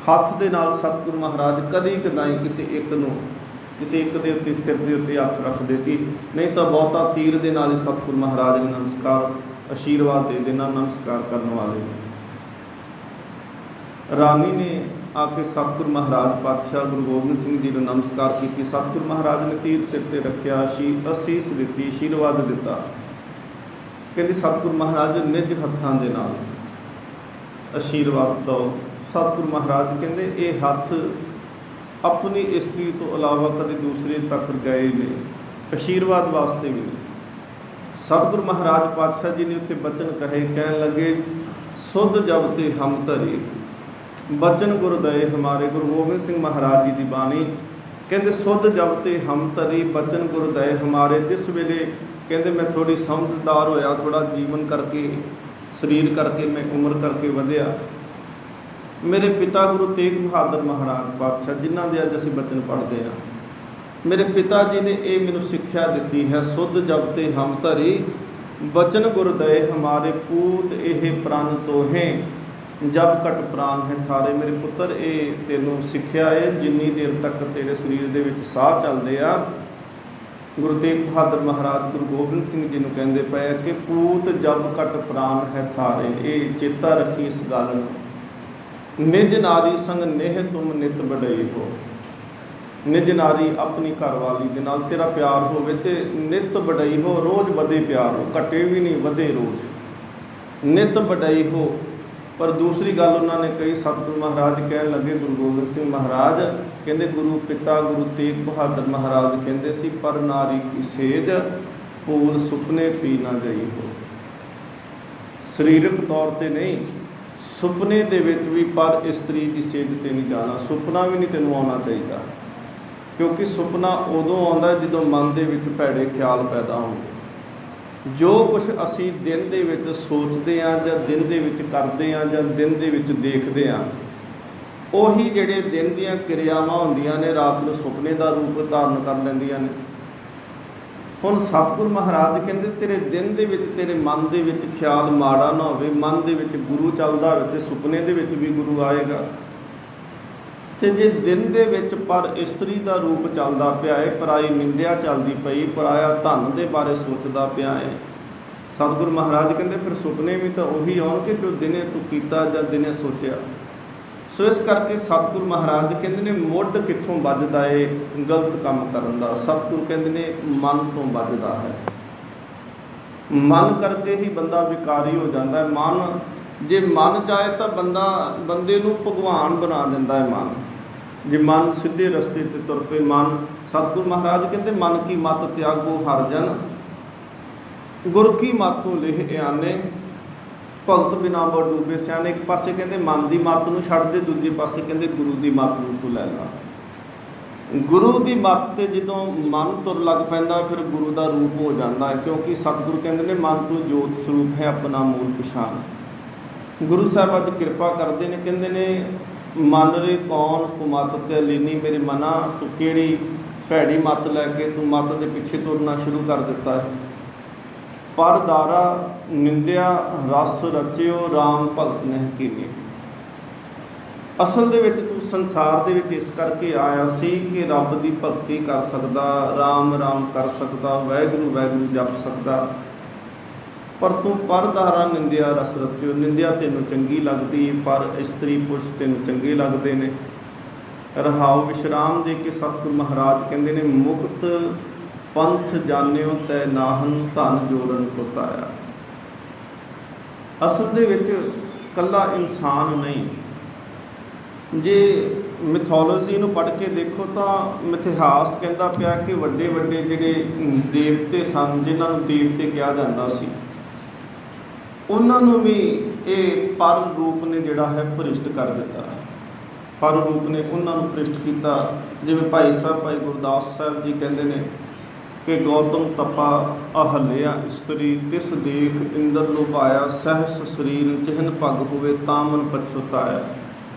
ਹੱਥ ਦੇ ਨਾਲ ਸਤਿਗੁਰੂ ਮਹਾਰਾਜ ਕਦੀ ਕਦਾਈ ਕਿਸੇ ਇੱਕ ਦੇ ਉੱਤੇ ਸਿਰ ਦੇ ਉੱਤੇ ਹੱਥ ਰੱਖਦੇ ਸੀ, ਨਹੀਂ ਤਾਂ ਬਹੁਤਾ ਤੀਰ ਦੇ ਨਾਲ ਹੀ ਸਤਿਗੁਰੂ ਮਹਾਰਾਜ ਨੇ ਨਮਸਕਾਰ ਆਸ਼ੀਰਵਾਦ ਦੇ ਦੇਣਾ ਨਮਸਕਾਰ ਕਰਨ ਵਾਲੇ ਨੂੰ। ਰਾਣੀ ਨੇ ਆ ਕੇ ਸਤਿਗੁਰੂ ਮਹਾਰਾਜ ਪਾਤਸ਼ਾਹ ਗੁਰੂ ਗੋਬਿੰਦ ਸਿੰਘ ਜੀ ਨੂੰ ਨਮਸਕਾਰ ਕੀਤੀ। ਸਤਿਗੁਰੂ ਮਹਾਰਾਜ ਨੇ ਤੀਰ ਸਿਰ ਤੇ ਰੱਖਿਆ, ਅਸੀਸ ਦਿੱਤੀ, ਆਸ਼ੀਰਵਾਦ ਦਿੱਤਾ। ਕਹਿੰਦੇ ਸਤਿਗੁਰੂ ਮਹਾਰਾਜ ਨਿੱਜ ਹੱਥਾਂ ਦੇ ਨਾਲ ਆਸ਼ੀਰਵਾਦ ਦਿਓ। ਸਤਿਗੁਰੂ ਮਹਾਰਾਜ ਕਹਿੰਦੇ ਇਹ ਹੱਥ ਆਪਣੀ ਇਸਤਰੀ ਤੋਂ ਇਲਾਵਾ ਕਦੇ ਦੂਸਰੇ ਤੱਕ ਗਏ ਨੇ, ਆਸ਼ੀਰਵਾਦ ਵਾਸਤੇ ਵੀ ਨਹੀਂ। ਸਤਿਗੁਰੂ ਮਹਾਰਾਜ ਪਾਤਸ਼ਾਹ ਜੀ ਨੇ ਉੱਥੇ ਬਚਨ ਕਹੇ, ਕਹਿਣ ਲੱਗੇ ਸੁਧ ਜਬ ਤੇ ਹਮ ਧਰੇ ਬਚਨ ਗੁਰਦਏ ਹਮਾਰੇ। ਗੁਰੂ ਗੋਬਿੰਦ ਸਿੰਘ ਮਹਾਰਾਜ ਜੀ ਦੀ ਬਾਣੀ ਕਹਿੰਦੇ ਸੁਧ ਜਬ ਤੇ ਹਮ ਧਰੇ ਬਚਨ ਗੁਰਦਏ ਹਮਾਰੇ। ਜਿਸ ਵੇਲੇ ਕਹਿੰਦੇ ਮੈਂ ਥੋੜ੍ਹੀ ਸਮਝਦਾਰ ਹੋਇਆ, ਥੋੜ੍ਹਾ ਜੀਵਨ ਕਰਕੇ, ਸਰੀਰ ਕਰਕੇ, ਮੈਂ ਉਮਰ ਕਰਕੇ ਵਧਿਆ, ਮੇਰੇ ਪਿਤਾ ਗੁਰੂ ਤੇਗ ਬਹਾਦਰ ਮਹਾਰਾਜ ਪਾਤਸ਼ਾਹ ਜਿਨ੍ਹਾਂ ਦੇ ਅੱਜ ਅਸੀਂ ਬਚਨ ਪੜ੍ਹਦੇ ਹਾਂ, ਮੇਰੇ ਪਿਤਾ ਜੀ ਨੇ ਇਹ ਮੈਨੂੰ ਸਿੱਖਿਆ ਦਿੱਤੀ ਹੈ, ਸੁਧ ਜਬ ਤੇ ਹਮ ਧਰੇ बचन गुरदय हमारे पूत एह प्राण तोहें जब घट प्राण है थारे। मेरे पुੱਤਰ ਇਹ ਤੈਨੂੰ ਸਿੱਖਿਆ ਹੈ ਜਿੰਨੀ ਦੇਰ ਤੱਕ ਤੇਰੇ ਸਰੀਰ ਦੇ ਵਿੱਚ ਸਾਹ ਚੱਲਦੇ ਆ। ਗੁਰੂ ਤੇਗ ਬਹਾਦਰ ਮਹਾਰਾਜ ਗੁਰੂ ਗੋਬਿੰਦ ਸਿੰਘ ਜੀ ਨੂੰ ਕਹਿੰਦੇ ਪਏ ਆ ਕਿ ਪੂਤ ਜਬ ਘਟ ਪ੍ਰਾਨ ਹੈ ਥਾਰੇ। ਇਹ ਚੇਤਾ ਰੱਖੀ ਇਸ ਗੱਲ ਨੂੰ। ਨਿਜ ਨਾਰੀ ਸੰਗ ਨੇਹ ਤੁਮ ਨਿਤ ਵਡਈ ਹੋ। ਨਿਜ ਨਾਰੀ ਆਪਣੀ ਘਰਵਾਲੀ ਦੇ ਨਾਲ ਤੇਰਾ ਪਿਆਰ ਹੋਵੇ ਤੇ ਨਿਤ ਵਡਈ ਹੋ, ਰੋਜ਼ ਵਧੇ ਪਿਆਰ ਹੋ, ਘਟੇ ਵੀ ਨਹੀਂ ਵਧੇ ਰੋਜ਼, ਨਿਤ ਵਡਈ ਹੋ। ਪਰ ਦੂਸਰੀ ਗੱਲ ਉਹਨਾਂ ਨੇ ਕਹੀ, ਸਤਿਗੁਰੂ ਮਹਾਰਾਜ ਕਹਿਣ ਲੱਗੇ, ਗੁਰੂ ਗੋਬਿੰਦ ਸਿੰਘ ਮਹਾਰਾਜ ਕਹਿੰਦੇ, ਗੁਰੂ ਪਿਤਾ ਗੁਰੂ ਤੇਗ ਬਹਾਦਰ ਮਹਾਰਾਜ ਕਹਿੰਦੇ ਸੀ, ਪਰ ਨਾਰੀ ਕੀ ਸੇਜ ਫੂਲ ਸੁਪਨੇ ਪੀ ਨਾ ਗਈ ਹੋ। ਸਰੀਰਕ ਤੌਰ ਤੇ ਨਹੀਂ, ਸੁਪਨੇ ਦੇ ਵਿੱਚ ਵੀ ਪਰ ਇਸਤਰੀ ਦੀ ਸੇਜ ਤੇ ਨਹੀਂ ਜਾਣਾ। ਸੁਪਨਾ ਵੀ ਨਹੀਂ ਤੈਨੂੰ ਆਉਣਾ ਚਾਹੀਦਾ, ਕਿਉਂਕਿ ਸੁਪਨਾ ਉਦੋਂ ਆਉਂਦਾ ਜਦੋਂ ਮਨ ਦੇ ਵਿੱਚ ਭੈੜੇ ਖਿਆਲ ਪੈਦਾ ਹੋਣਗੇ। ਜੋ ਕੁਛ ਅਸੀਂ ਦਿਨ ਦੇ ਵਿੱਚ ਸੋਚਦੇ ਹਾਂ ਜਾਂ ਦਿਨ ਦੇ ਵਿੱਚ ਕਰਦੇ ਹਾਂ ਜਾਂ ਦਿਨ ਦੇ ਵਿੱਚ ਦੇਖਦੇ ਹਾਂ, ਉਹੀ ਜਿਹੜੇ ਦਿਨ ਦੀਆਂ ਕਿਰਿਆਵਾਂ ਹੁੰਦੀਆਂ ਨੇ ਰਾਤ ਨੂੰ ਸੁਪਨੇ ਦਾ ਰੂਪ ਧਾਰਨ ਕਰ ਲੈਂਦੀਆਂ ਨੇ। ਹੁਣ ਸਤਿਗੁਰੂ ਮਹਾਰਾਜ ਕਹਿੰਦੇ ਤੇਰੇ ਦਿਨ ਦੇ ਵਿੱਚ, ਤੇਰੇ ਮਨ ਦੇ ਵਿੱਚ ਖਿਆਲ ਮਾੜਾ ਨਾ ਹੋਵੇ, ਮਨ ਦੇ ਵਿੱਚ ਗੁਰੂ ਚੱਲਦਾ ਹੋਵੇ ਤੇ ਸੁਪਨੇ ਦੇ ਵਿੱਚ ਵੀ ਗੁਰੂ ਆਏਗਾ। ਤੇ ਜੇ ਦਿਨ ਦੇ ਵਿੱਚ ਪਰ ਇਸਤਰੀ ਦਾ ਰੂਪ ਚੱਲਦਾ ਪਿਆ ਹੈ, ਪਰਾਈ ਨਿੰਦਿਆ ਚੱਲਦੀ ਪਈ, ਪਰਾਇਆ ਧਨ ਦੇ ਬਾਰੇ ਸੋਚਦਾ ਪਿਆ ਹੈ, ਸਤਿਗੁਰੂ ਮਹਾਰਾਜ ਕਹਿੰਦੇ ਫਿਰ ਸੁਪਨੇ ਵੀ ਤਾਂ ਉਹੀ ਆਉਣਗੇ ਜੋ ਦਿਨੇ ਤੂੰ ਕੀਤਾ ਜਾਂ ਦਿਨੇ ਸੋਚਿਆ। ਸੋ ਇਸ ਕਰਕੇ ਸਤਿਗੁਰੂ ਮਹਾਰਾਜ ਕਹਿੰਦੇ ਨੇ ਮੁੱਢ ਕਿੱਥੋਂ ਵੱਜਦਾ ਏ ਗਲਤ ਕੰਮ ਕਰਨ ਦਾ। ਸਤਿਗੁਰੂ ਕਹਿੰਦੇ ਨੇ ਮਨ ਤੋਂ ਵੱਜਦਾ ਹੈ। ਮਨ ਕਰਕੇ ਹੀ ਬੰਦਾ ਵਿਕਾਰੀ ਹੋ ਜਾਂਦਾ ਹੈ। ਮਨ ਜੇ ਮਨ ਚਾਹੇ ਤਾਂ ਬੰਦੇ ਨੂੰ ਭਗਵਾਨ ਬਣਾ ਦਿੰਦਾ ਹੈ ਮਨ। ਜੇ ਮਨ ਸਿੱਧੇ ਰਸਤੇ 'ਤੇ ਤੁਰ ਪਏ, ਮਨ, ਸਤਿਗੁਰੂ ਮਹਾਰਾਜ ਕਹਿੰਦੇ ਮਨ ਕੀ ਮਤ ਤਿਆਗੋ ਹਰ ਜਨ, ਗੁਰ ਕੀ ਮਾਤੋਂ ਲਿਹ ਆਨੇ, ਭਗਤ ਬਿਨਾ ਬੋ ਡੂਬੇ ਸਿਆਣੇ। ਇੱਕ ਪਾਸੇ ਕਹਿੰਦੇ ਮਨ ਦੀ ਮੱਤ ਨੂੰ ਛੱਡ ਦੇ, ਦੂਜੇ ਪਾਸੇ ਕਹਿੰਦੇ ਗੁਰੂ ਦੀ ਮੱਤ ਨੂੰ ਤੂੰ ਲੈ ਲਾ। ਗੁਰੂ ਦੀ ਮੱਤ 'ਤੇ ਜਦੋਂ ਮਨ ਤੁਰ ਲੱਗ ਪੈਂਦਾ ਫਿਰ ਗੁਰੂ ਦਾ ਰੂਪ ਹੋ ਜਾਂਦਾ ਹੈ, ਕਿਉਂਕਿ ਸਤਿਗੁਰੂ ਕਹਿੰਦੇ ਨੇ ਮਨ ਤੂੰ ਜੋਤ ਸਰੂਪ ਹੈ ਆਪਣਾ ਮੂਲ ਪਛਾਣ। ਗੁਰੂ ਸਾਹਿਬ ਅੱਜ ਕਿਰਪਾ ਕਰਦੇ ਨੇ, ਕਹਿੰਦੇ ਨੇ ਮਨ ਰੇ ਕੌਣ ਕੁਮਤ ਤੇ ਲੀਨੀ। ਮੇਰੇ ਮਨਾ ਤੂੰ ਕਿਹੜੀ ਭੈੜੀ ਮੱਤ ਲੈ ਕੇ ਤੂੰ ਮੱਤ ਦੇ ਪਿੱਛੇ ਤੁਰਨਾ ਸ਼ੁਰੂ ਕਰ ਦਿੱਤਾ ਹੈ। ਪਰ ਦਾਰਾ ਨਿੰਦਿਆ ਰਸ ਰਚਿਓ ਰਾਮ ਭਗਤ ਨਹਿ ਕੀਨੀ। ਅਸਲ ਦੇ ਵਿੱਚ ਤੂੰ ਸੰਸਾਰ ਦੇ ਵਿੱਚ ਇਸ ਕਰਕੇ ਆਇਆ ਸੀ ਕਿ ਰੱਬ ਦੀ ਭਗਤੀ ਕਰ ਸਕਦਾ, ਰਾਮ ਰਾਮ ਕਰ ਸਕਦਾ, ਵਾਹਿਗੁਰੂ ਵਾਹਿਗੁਰੂ ਜਪ ਸਕਦਾ, ਪਰ ਤੂੰ ਪਰਦਾਰਾ ਨਿੰਦਿਆ ਰਸ ਰਚਿਓ। ਨਿੰਦਿਆ ਤੈਨੂੰ ਚੰਗੀ ਲੱਗਦੀ, ਪਰ ਇਸਤਰੀ ਪੁਰਸ਼ ਤੈਨੂੰ ਚੰਗੇ ਲੱਗਦੇ ਨੇ। ਰਹਾਉ ਵਿਸ਼ਰਾਮ ਦੇ ਕੇ ਸਤਿਗੁਰੂ ਮਹਾਰਾਜ ਕਹਿੰਦੇ ਨੇ ਮੁਕਤ ਪੰਥ ਜਾਣਿਓ ਤੈ ਨਾਹਨ ਧਨ ਜੋਰਨ ਕੋ ਤਾਇਆ। ਅਸਲ ਦੇ ਵਿੱਚ ਕੱਲਾ ਇਨਸਾਨ ਨਹੀਂ, ਜੇ ਮਿਥੋਲੋਜੀ ਨੂੰ ਪੜ੍ਹ ਕੇ ਦੇਖੋ ਤਾਂ ਇਤਿਹਾਸ ਕਹਿੰਦਾ ਪਿਆ ਕਿ ਵੱਡੇ ਵੱਡੇ ਜਿਹੜੇ ਦੇਵਤੇ ਸਨ, ਜਿਨ੍ਹਾਂ ਨੂੰ ਦੇਵਤੇ ਕਿਹਾ ਜਾਂਦਾ ਸੀ, ਉਹਨਾਂ ਨੂੰ ਵੀ ਇਹ ਪਰ ਰੂਪ ਨੇ ਜਿਹੜਾ ਹੈ ਭ੍ਰਿਸ਼ਟ ਕਰ ਦਿੱਤਾ। ਪਰ ਰੂਪ ਨੇ ਉਹਨਾਂ ਨੂੰ ਭ੍ਰਿਸ਼ਟ ਕੀਤਾ। ਜਿਵੇਂ ਭਾਈ ਗੁਰਦਾਸ ਸਾਹਿਬ ਜੀ ਕਹਿੰਦੇ ਨੇ ਕਿ ਗੌਤਮ ਤਪਾ ਅਹਲਿਆ ਇਸਤਰੀ ਤਿਸ ਦੇਖ ਇੰਦਰ ਲੋਭਾਇਆ, ਸਹਿਸ ਸਰੀਰ ਚਿਹਨ ਪੱਗ ਹੋਵੇ ਤਾਂ ਮਨ ਪਛਤਾਇਆ।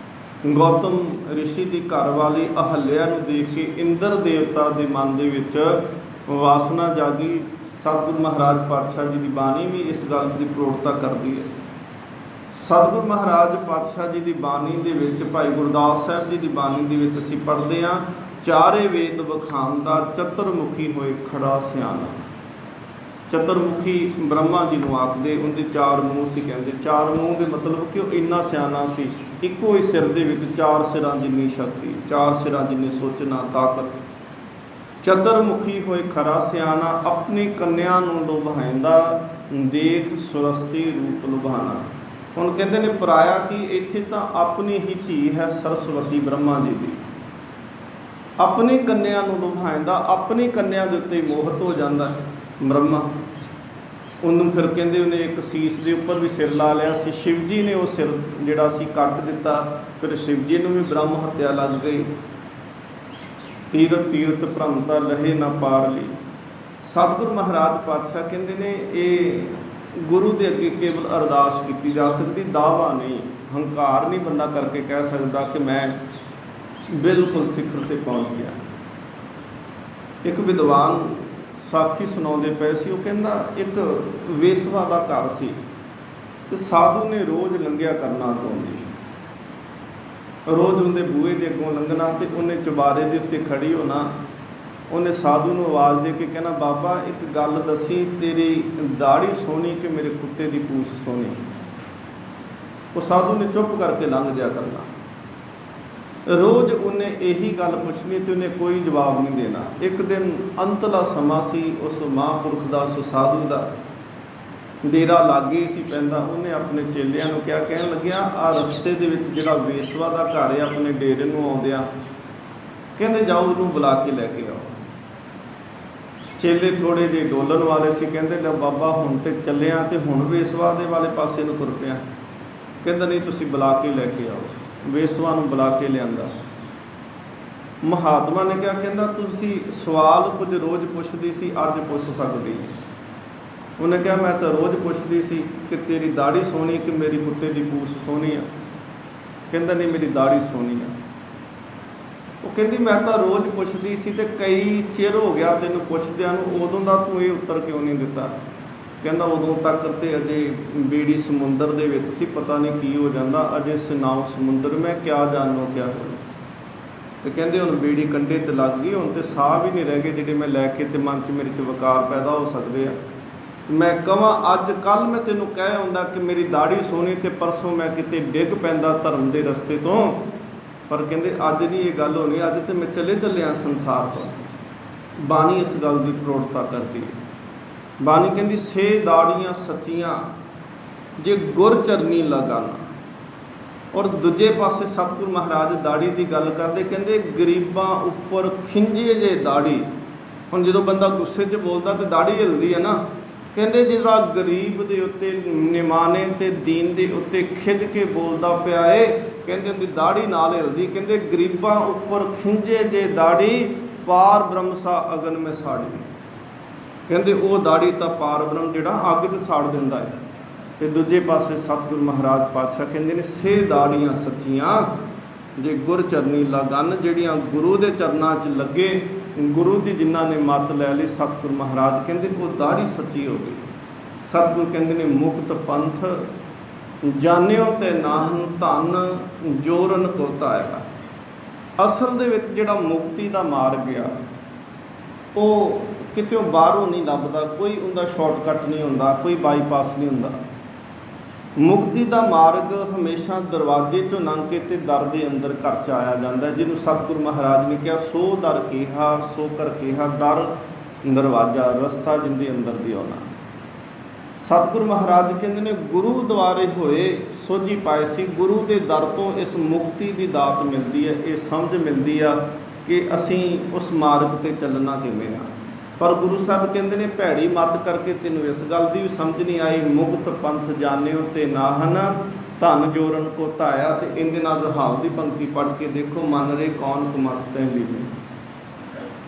ਗੌਤਮ ਰਿਸ਼ੀ ਦੀ ਘਰਵਾਲੀ ਅਹਲਿਆ ਨੂੰ ਦੇਖ ਕੇ ਇੰਦਰ ਦੇਵਤਾ ਦੇ ਮਨ ਦੇ ਵਿੱਚ ਵਾਸਨਾ ਜਾਗੀ। ਸਤਿਗੁਰੂ ਮਹਾਰਾਜ ਪਾਤਸ਼ਾਹ ਜੀ ਦੀ ਬਾਣੀ ਵੀ ਇਸ ਗੱਲ ਦੀ ਪ੍ਰੋੜਤਾ ਕਰਦੀ ਹੈ। ਸਤਿਗੁਰੂ ਮਹਾਰਾਜ ਪਾਤਸ਼ਾਹ ਜੀ ਦੀ ਬਾਣੀ ਦੇ ਵਿੱਚ, ਭਾਈ ਗੁਰਦਾਸ ਸਾਹਿਬ ਜੀ ਦੀ ਬਾਣੀ ਦੇ ਵਿੱਚ ਅਸੀਂ ਪੜ੍ਹਦੇ ਹਾਂ, ਚਾਰੇ ਵੇਦ ਵਖਾਂਦਾ ਚਤੁਰਮੁਖੀ ਹੋਏ ਖੜਾ ਸਿਆਣਾ। ਚਤੁਰਮੁਖੀ ਬ੍ਰਹਮਾ ਜੀ ਨੂੰ ਆਖਦੇ, ਉਹਦੇ ਚਾਰ ਮੂੰਹ ਸੀ। ਕਹਿੰਦੇ ਚਾਰ ਮੂੰਹ ਦੇ ਮਤਲਬ ਕਿ ਉਹ ਇੰਨਾ ਸਿਆਣਾ ਸੀ, ਇੱਕੋ ਹੀ ਸਿਰ ਦੇ ਵਿੱਚ ਚਾਰ ਸਿਰਾਂ ਜਿੰਨੀ ਸ਼ਕਤੀ, ਚਾਰ ਸਿਰਾਂ ਜਿੰਨੀ ਸੋਚਣਾ ਤਾਕਤ। ਚਤੁਰਮੁਖੀ ਹੋਏ ਖਰਾ ਸਿਆਣਾ, ਆਪਣੀ ਕੰਨਿਆ ਨੂੰ ਲੁਭਾਉਂਦਾ ਦੇਖ ਸੁਰਸਤੀ ਰੂਪ ਲੁਭਾਣਾ। ਹੁਣ ਕਹਿੰਦੇ ਨੇ ਪਰਾਇਆ ਕਿ ਇੱਥੇ ਤਾਂ ਆਪਣੀ ਹੀ ਧੀ ਹੈ ਸਰਸਵਤੀ ਬ੍ਰਹਮਾ ਜੀ ਦੀ, ਆਪਣੀ ਕੰਨਿਆ ਨੂੰ ਲੁਭਾਉਂਦਾ, ਆਪਣੀ ਕੰਨਿਆ ਦੇ ਉੱਤੇ ਮੋਹਿਤ ਹੋ ਜਾਂਦਾ ਬ੍ਰਹਮਾ। ਉਹਨੂੰ ਫਿਰ ਕਹਿੰਦੇ ਉਹਨੇ ਇੱਕ ਸੀਸ ਦੇ ਉੱਪਰ ਵੀ ਸਿਰ ਲਾ ਲਿਆ ਸੀ। ਸ਼ਿਵ ਜੀ ਨੇ ਉਹ ਸਿਰ ਜਿਹੜਾ ਸੀ ਕੱਟ ਦਿੱਤਾ। ਫਿਰ ਸ਼ਿਵ ਜੀ ਨੂੰ ਵੀ ਬ੍ਰਹਮ ਹੱਤਿਆ ਲੱਗ ਗਈ। ਤੀਰਥ ਤੀਰਥ ਭ੍ਰਮਤਾ ਲਹੇ ਨਾ ਪਾਰ ਲਈ। ਸਤਿਗੁਰੂ ਮਹਾਰਾਜ ਪਾਤਸ਼ਾਹ ਕਹਿੰਦੇ ਨੇ ਇਹ ਗੁਰੂ ਦੇ ਅੱਗੇ ਕੇਵਲ ਅਰਦਾਸ ਕੀਤੀ ਜਾ ਸਕਦੀ, ਦਾਵਾ ਨਹੀਂ, ਹੰਕਾਰ ਨਹੀਂ ਬੰਦਾ ਕਰਕੇ ਕਹਿ ਸਕਦਾ ਕਿ ਮੈਂ ਬਿਲਕੁਲ ਸਿਖਰ 'ਤੇ ਪਹੁੰਚ ਗਿਆ। ਇੱਕ ਵਿਦਵਾਨ ਸਾਖੀ ਸੁਣਾਉਂਦੇ ਪਏ ਸੀ। ਉਹ ਕਹਿੰਦਾ ਇੱਕ ਵੇਸਵਾ ਦਾ ਘਰ ਸੀ ਤੇ ਸਾਧੂ ਨੇ ਰੋਜ਼ ਲੰਘਿਆ ਕਰਨਾ ਅੱਗੋਂ ਦੀ, ਰੋਜ਼ ਉਹਦੇ ਬੂਹੇ ਦੇ ਅੱਗੋਂ ਲੰਘਣਾ ਤੇ ਉਹਨੇ ਚੁਬਾਰੇ ਦੇ ਉੱਤੇ ਖੜੀ ਹੋਣਾ। ਉਹਨੇ ਸਾਧੂ ਨੂੰ ਆਵਾਜ਼ ਦੇ ਕੇ ਕਹਿਣਾ, ਬਾਬਾ ਇੱਕ ਗੱਲ ਦੱਸੀ, ਤੇਰੀ ਦਾੜੀ ਸੋਹਣੀ ਕਿ ਮੇਰੇ ਕੁੱਤੇ ਦੀ ਪੂਛ ਸੋਹਣੀ? ਉਹ ਸਾਧੂ ਨੇ ਚੁੱਪ ਕਰਕੇ ਲੰਘ ਜਾ ਕਰਨਾ। ਰੋਜ਼ ਉਹਨੇ ਇਹੀ ਗੱਲ ਪੁੱਛਣੀ ਤੇ ਉਹਨੇ ਕੋਈ ਜਵਾਬ ਨਹੀਂ ਦੇਣਾ। ਇੱਕ ਦਿਨ ਅੰਤਲਾ ਸਮਾਂ ਸੀ, ਉਸ ਮਹਾਂਪੁਰਖ ਦਾ, ਉਸ ਸਾਧੂ ਦਾ ਡੇਰਾ ਲਾਗੇ ਸੀ ਪੈਂਦਾ। ਉਹਨੇ ਆਪਣੇ ਚੇਲਿਆਂ ਨੂੰ ਕਿਹਾ, ਕਹਿਣ ਲੱਗਿਆ, ਆਹ ਰਸਤੇ ਦੇ ਵਿੱਚ ਜਿਹੜਾ ਵੇਸਵਾ ਦਾ ਘਰ ਹੈ ਆਪਣੇ ਡੇਰੇ ਨੂੰ ਆਉਂਦਿਆਂ, ਕਹਿੰਦੇ ਜਾਓ ਉਹਨੂੰ ਬੁਲਾ ਕੇ ਲੈ ਕੇ ਆਓ। ਚੇਲੇ ਥੋੜ੍ਹੇ ਜਿਹੇ ਡੋਲਣ ਵਾਲੇ ਸੀ, ਕਹਿੰਦੇ ਲੈ ਬਾਬਾ ਹੁਣ ਤੇ ਚੱਲਿਆ ਤੇ ਹੁਣ ਵੇਸਵਾ ਦੇ ਵਾਲੇ ਪਾਸੇ ਨੂੰ ਤੁਰ ਪਿਆ। ਕਹਿੰਦਾ ਨਹੀਂ, ਤੁਸੀਂ ਬੁਲਾ ਕੇ ਲੈ ਕੇ ਆਓ। ਵੇਸਵਾ ਨੂੰ ਬੁਲਾ ਕੇ ਲਿਆਂਦਾ। ਮਹਾਤਮਾ ਨੇ ਕਿਹਾ, ਕਹਿੰਦਾ ਤੁਸੀਂ ਸਵਾਲ ਕੁਝ ਰੋਜ਼ ਪੁੱਛਦੀ ਸੀ, ਅੱਜ ਪੁੱਛ ਸਕਦੀ ਹੈ? ਉਹਨੇ ਕਿਹਾ, ਮੈਂ ਤਾਂ ਰੋਜ਼ ਪੁੱਛਦੀ ਸੀ ਕਿ ਤੇਰੀ ਦਾੜੀ ਸੋਹਣੀ ਕਿ ਮੇਰੀ ਕੁੱਤੇ ਦੀ ਪੂਛ ਸੋਹਣੀ ਆ? ਕਹਿੰਦਾ ਨਹੀਂ, ਮੇਰੀ ਦਾੜੀ ਸੋਹਣੀ ਆ। ਉਹ ਕਹਿੰਦੀ, ਮੈਂ ਤਾਂ ਰੋਜ਼ ਪੁੱਛਦੀ ਸੀ ਤੇ ਕਈ ਚਿਰ ਹੋ ਗਿਆ ਤੈਨੂੰ ਪੁੱਛਦਿਆਂ ਨੂੰ, ਉਦੋਂ ਦਾ ਤੂੰ ਇਹ ਉੱਤਰ ਕਿਉਂ ਨਹੀਂ ਦਿੱਤਾ? ਕਹਿੰਦਾ ਉਦੋਂ ਤੱਕ ਤੇ ਅਜੇ ਬੇੜੀ ਸਮੁੰਦਰ ਦੇ ਵਿੱਚ ਸੀ, ਪਤਾ ਨਹੀਂ ਕੀ ਹੋ ਜਾਂਦਾ, ਅਜੇ ਸੁਨਾਓ ਸਮੁੰਦਰ ਮੈਂ ਕਿਆ ਜਾਣੋ ਕਿਆ ਹੋ। ਤੇ ਕਹਿੰਦੇ ਹੁਣ ਬੇੜੀ ਕੰਢੇ ਤੇ ਲੱਗ ਗਈ, ਹੁਣ ਤੇ ਸਾਹ ਵੀ ਨਹੀਂ ਰਹਿ ਗਏ ਜਿਹੜੇ ਮੈਂ ਲੈ ਕੇ ਤੇ ਮਨ 'ਚ ਮੇਰੇ 'ਚ ਵਕਾਰ ਪੈਦਾ ਹੋ ਸਕਦੇ ਆ। ਮੈਂ ਕਹਾਂ ਅੱਜ ਕੱਲ੍ਹ ਮੈਂ ਤੈਨੂੰ ਕਹਿ ਆਉਂਦਾ ਕਿ ਮੇਰੀ ਦਾੜੀ ਸੋਹਣੀ ਤੇ ਪਰਸੋਂ ਮੈਂ ਕਿਤੇ ਡਿੱਗ ਪੈਂਦਾ ਧਰਮ ਦੇ ਰਸਤੇ ਤੋਂ, ਪਰ ਕਹਿੰਦੇ ਅੱਜ ਨਹੀਂ ਇਹ ਗੱਲ ਹੋਣੀ, ਅੱਜ ਤੇ ਮੈਂ ਚੱਲਿਆ ਸੰਸਾਰ ਤੋਂ। ਬਾਣੀ ਇਸ ਗੱਲ ਦੀ ਪ੍ਰੋੜਤਾ ਕਰਦੀ ਹੈ। ਬਾਣੀ ਕਹਿੰਦੀ, ਸੇ ਦਾੜੀਆਂ ਸੱਚੀਆਂ ਜੇ ਗੁਰ ਚਰਨੀ ਲਗਾਣਾ। ਔਰ ਦੂਜੇ ਪਾਸੇ ਸਤਿਗੁਰੂ ਮਹਾਰਾਜ ਦਾੜੀ ਦੀ ਗੱਲ ਕਰਦੇ, ਕਹਿੰਦੇ ਗਰੀਬਾਂ ਉੱਪਰ ਖਿੰਜੇ ਜੇ ਦਾੜੀ। ਹੁਣ ਜਦੋਂ ਬੰਦਾ ਗੁੱਸੇ 'ਚ ਬੋਲਦਾ ਤੇ ਦਾੜੀ ਹਿਲਦੀ ਹੈ ਨਾ। ਕਹਿੰਦੇ ਜਿਹੜਾ ਗਰੀਬ ਦੇ ਉੱਤੇ, ਨਿਮਾਣੇ ਤੇ ਦੀਨ ਦੇ ਉੱਤੇ ਖਿੱਝ ਕੇ ਬੋਲਦਾ ਪਿਆ ਏ, ਕਹਿੰਦੇ ਉਹਦੀ ਦਾੜੀ ਨਾਲ ਹਿਲਦੀ। ਕਹਿੰਦੇ ਗਰੀਬਾਂ ਉੱਪਰ ਖਿੰਜੇ ਜੇ ਦਾੜੀ, ਪਾਰ ਬ੍ਰਹਮਸਾ ਅਗਨ ਮੈਂ ਸਾੜੀ। ਕਹਿੰਦੇ ਉਹ ਦਾੜੀ ਤਾਂ ਪਾਰ ਬ੍ਰਹਮ ਜਿਹੜਾ ਅੱਗ 'ਚ ਸਾੜ ਦਿੰਦਾ ਹੈ। ਤੇ ਦੂਜੇ ਪਾਸੇ ਸਤਿਗੁਰੂ ਮਹਾਰਾਜ ਪਾਤਸ਼ਾਹ ਕਹਿੰਦੇ ਨੇ, ਸੇ ਦਾੜੀਆਂ ਸੱਚੀਆਂ ਜੇ ਗੁਰ ਚਰਨੀ ਲਗਨ। ਜਿਹੜੀਆਂ ਗੁਰੂ ਦੇ ਚਰਨਾਂ 'ਚ ਲੱਗੇ, ਗੁਰੂ ਦੀ ਜਿਨ੍ਹਾਂ ਨੇ ਮੱਤ ਲੈ ਲਈ, ਸਤਿਗੁਰੂ ਮਹਾਰਾਜ ਕਹਿੰਦੇ ਉਹ ਦਾੜੀ ਸੱਚੀ ਹੋ ਗਈ। ਸਤਿਗੁਰੂ ਕਹਿੰਦੇ ਨੇ, ਮੁਕਤ ਪੰਥ ਜਾਣਿਓ ਤੇ ਨਾਹਨ ਧਨ ਜੋਰਨ ਕੋ ਧਾਇਆ। ਅਸਲ ਦੇ ਵਿੱਚ ਜਿਹੜਾ ਮੁਕਤੀ ਦਾ ਮਾਰਗ ਆ ਉਹ ਕਿਤਿਓਂ ਬਾਹਰੋਂ ਨਹੀਂ ਲੱਭਦਾ, ਕੋਈ ਉਹਦਾ ਸ਼ਾਰਟਕਟ ਨਹੀਂ ਹੁੰਦਾ, ਕੋਈ ਬਾਈਪਾਸ ਨਹੀਂ ਹੁੰਦਾ। ਮੁਕਤੀ ਦਾ ਮਾਰਗ ਹਮੇਸ਼ਾ ਦਰਵਾਜ਼ੇ 'ਚੋਂ ਲੰਘ ਕੇ ਤੇ ਦਰ ਦੇ ਅੰਦਰ ਘਰ 'ਚ ਆਇਆ ਜਾਂਦਾ, ਜਿਹਨੂੰ ਸਤਿਗੁਰੂ ਮਹਾਰਾਜ ਨੇ ਕਿਹਾ, ਸੋ ਦਰ ਕਿਹਾ ਸੋ ਕਰ ਕਿਹਾ, ਦਰ ਦਰਵਾਜ਼ਾ ਰਸਤਾ ਜਿੰਦੇ ਅੰਦਰ ਦੀ ਆਉਣਾ। ਸਤਿਗੁਰੂ ਮਹਾਰਾਜ ਕਹਿੰਦੇ ਨੇ, ਗੁਰੂ ਦੁਆਰੇ ਹੋਏ ਸੋਝੀ ਪਾਏ ਸੀ। ਗੁਰੂ ਦੇ ਦਰ ਤੋਂ ਇਸ ਮੁਕਤੀ ਦੀ ਦਾਤ ਮਿਲਦੀ ਹੈ, ਇਹ ਸਮਝ ਮਿਲਦੀ ਆ ਕਿ ਅਸੀਂ ਉਸ ਮਾਰਗ 'ਤੇ ਚੱਲਣਾ ਕਿਵੇਂ ਆ। ਪਰ ਗੁਰੂ ਸਾਹਿਬ ਕਹਿੰਦੇ ਨੇ, ਭੈੜੀ ਮੱਤ ਕਰਕੇ ਤੈਨੂੰ ਇਸ ਗੱਲ ਦੀ ਵੀ ਸਮਝ ਨਹੀਂ ਆਈ, ਮੁਕਤ ਪੰਥ ਜਾਣਿਓ ਤੇ ਨਾਹਨ ਧਨ ਜੋਰਨ ਕੋ ਧਾਇਆ। ਤੇ ਇਹਦੇ ਨਾਲ ਰਹਾਉ ਦੀ ਪੰਕਤੀ ਪੜ੍ਹ ਕੇ ਦੇਖੋ, ਮਨ ਰੇ ਕੌਣ ਕੁਮਤ ਤੈ ਲੀਨੀ।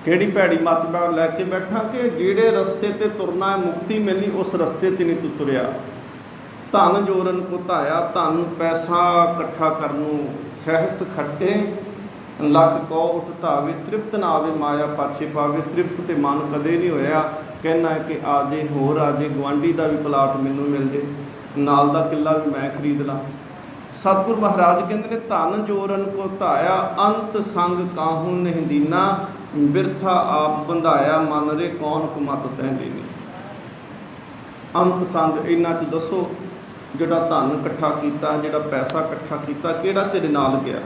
ਕਿਹੜੀ ਭੈੜੀ ਮੱਤ ਲੈ ਕੇ ਬੈਠਾ ਕਿ ਜਿਹੜੇ ਰਸਤੇ 'ਤੇ ਤੁਰਨਾ ਹੈ, ਮੁਕਤੀ ਮਿਲਣੀ, ਉਸ ਰਸਤੇ 'ਤੇ ਨਹੀਂ ਤੂੰ ਤੁਰਿਆ। ਧਨ ਜੋਰਨ ਕੋ ਧਾਇਆ, ਧਨ ਪੈਸਾ ਇਕੱਠਾ ਕਰਨ ਨੂੰ ਸਹਿਸ ਖੱਟੇ, ਲੱਖ ਕੋ ਉਠ ਧਾਵੇ, ਤ੍ਰਿਪਤ ਨਾ ਆਵੇ ਮਾਇਆ ਪਾਛੇ ਪਾਵੇ। ਤ੍ਰਿਪਤ ਤੇ ਮਨ ਕਦੇ ਨਹੀਂ ਹੋਇਆ, ਕਹਿਣਾ ਕਿ ਆ ਜੇ ਹੋਰ ਆ ਜੇ, ਗੁਆਂਢੀ ਦਾ ਵੀ ਪਲਾਟ ਮੈਨੂੰ ਮਿਲ ਜੇ, ਨਾਲ ਦਾ ਕਿੱਲਾ ਵੀ ਮੈਂ ਖਰੀਦ ਲਾਂ। ਸਤਿਗੁਰੂ ਮਹਾਰਾਜ ਕਹਿੰਦੇ ਨੇ, ਧਨ ਜੋਰਨ ਕੋ ਧਾਇਆ, ਅੰਤ ਸੰਗ ਕਾਹੂ ਨਹੀਂ ਦੀਨਾ, ਬਿਰਥਾ ਆਪ ਬੰਧਾਇਆ, ਮਨ ਰੇ ਕੌਣ ਕੁਮਤ ਤੈ ਲੀਨੀ। ਅੰਤ ਸੰਗ ਇਹਨਾਂ 'ਚ ਦੱਸੋ, ਜਿਹੜਾ ਧਨ ਇਕੱਠਾ ਕੀਤਾ, ਜਿਹੜਾ ਪੈਸਾ ਇਕੱਠਾ ਕੀਤਾ, ਕਿਹੜਾ ਤੇਰੇ ਨਾਲ ਗਿਆ?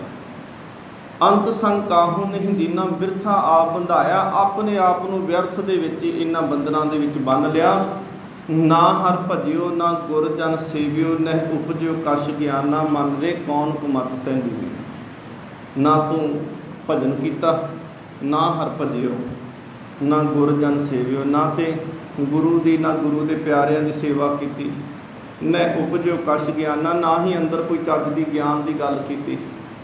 ਅੰਤ ਸੰਗ ਕਾਹੂ ਨਹੀਂ ਦੀਨਾ, ਬਿਰਥਾ ਆਪ ਬੰਧਾਇਆ, ਆਪਣੇ ਆਪ ਨੂੰ ਵਿਅਰਥ ਦੇ ਵਿੱਚ ਇਹਨਾਂ ਬੰਧਨਾਂ ਦੇ ਵਿੱਚ ਬੰਨ੍ਹ ਲਿਆ। ਨਾ ਹਰ ਭਜਿਓ ਨਾ ਗੁਰ ਜਨ ਸੇਵਿਓ, ਨਹਿ ਉਪਜਿਓ ਕਛ ਗਿਆਨਾ, ਮਨ ਰੇ ਕੌਣ ਕੁਮਤ ਤੈ ਲੀਨੀ। ਨਾ ਤੂੰ ਭਜਨ ਕੀਤਾ, ਨਾ ਹਰ ਭਜਿਓ, ਨਾ ਗੁਰ ਜਨ ਸੇਵਿਓ, ਨਾ ਤੇ ਗੁਰੂ ਦੀ ਨਾ ਗੁਰੂ ਦੇ ਪਿਆਰਿਆਂ ਦੀ ਸੇਵਾ ਕੀਤੀ, ਨਹਿ ਉਪਜਿਓ ਕਛ ਗਿਆਨਾ, ਨਾ ਹੀ ਅੰਦਰ ਕੋਈ ਚੱਜ ਦੀ ਗਿਆਨ ਦੀ ਗੱਲ ਕੀਤੀ।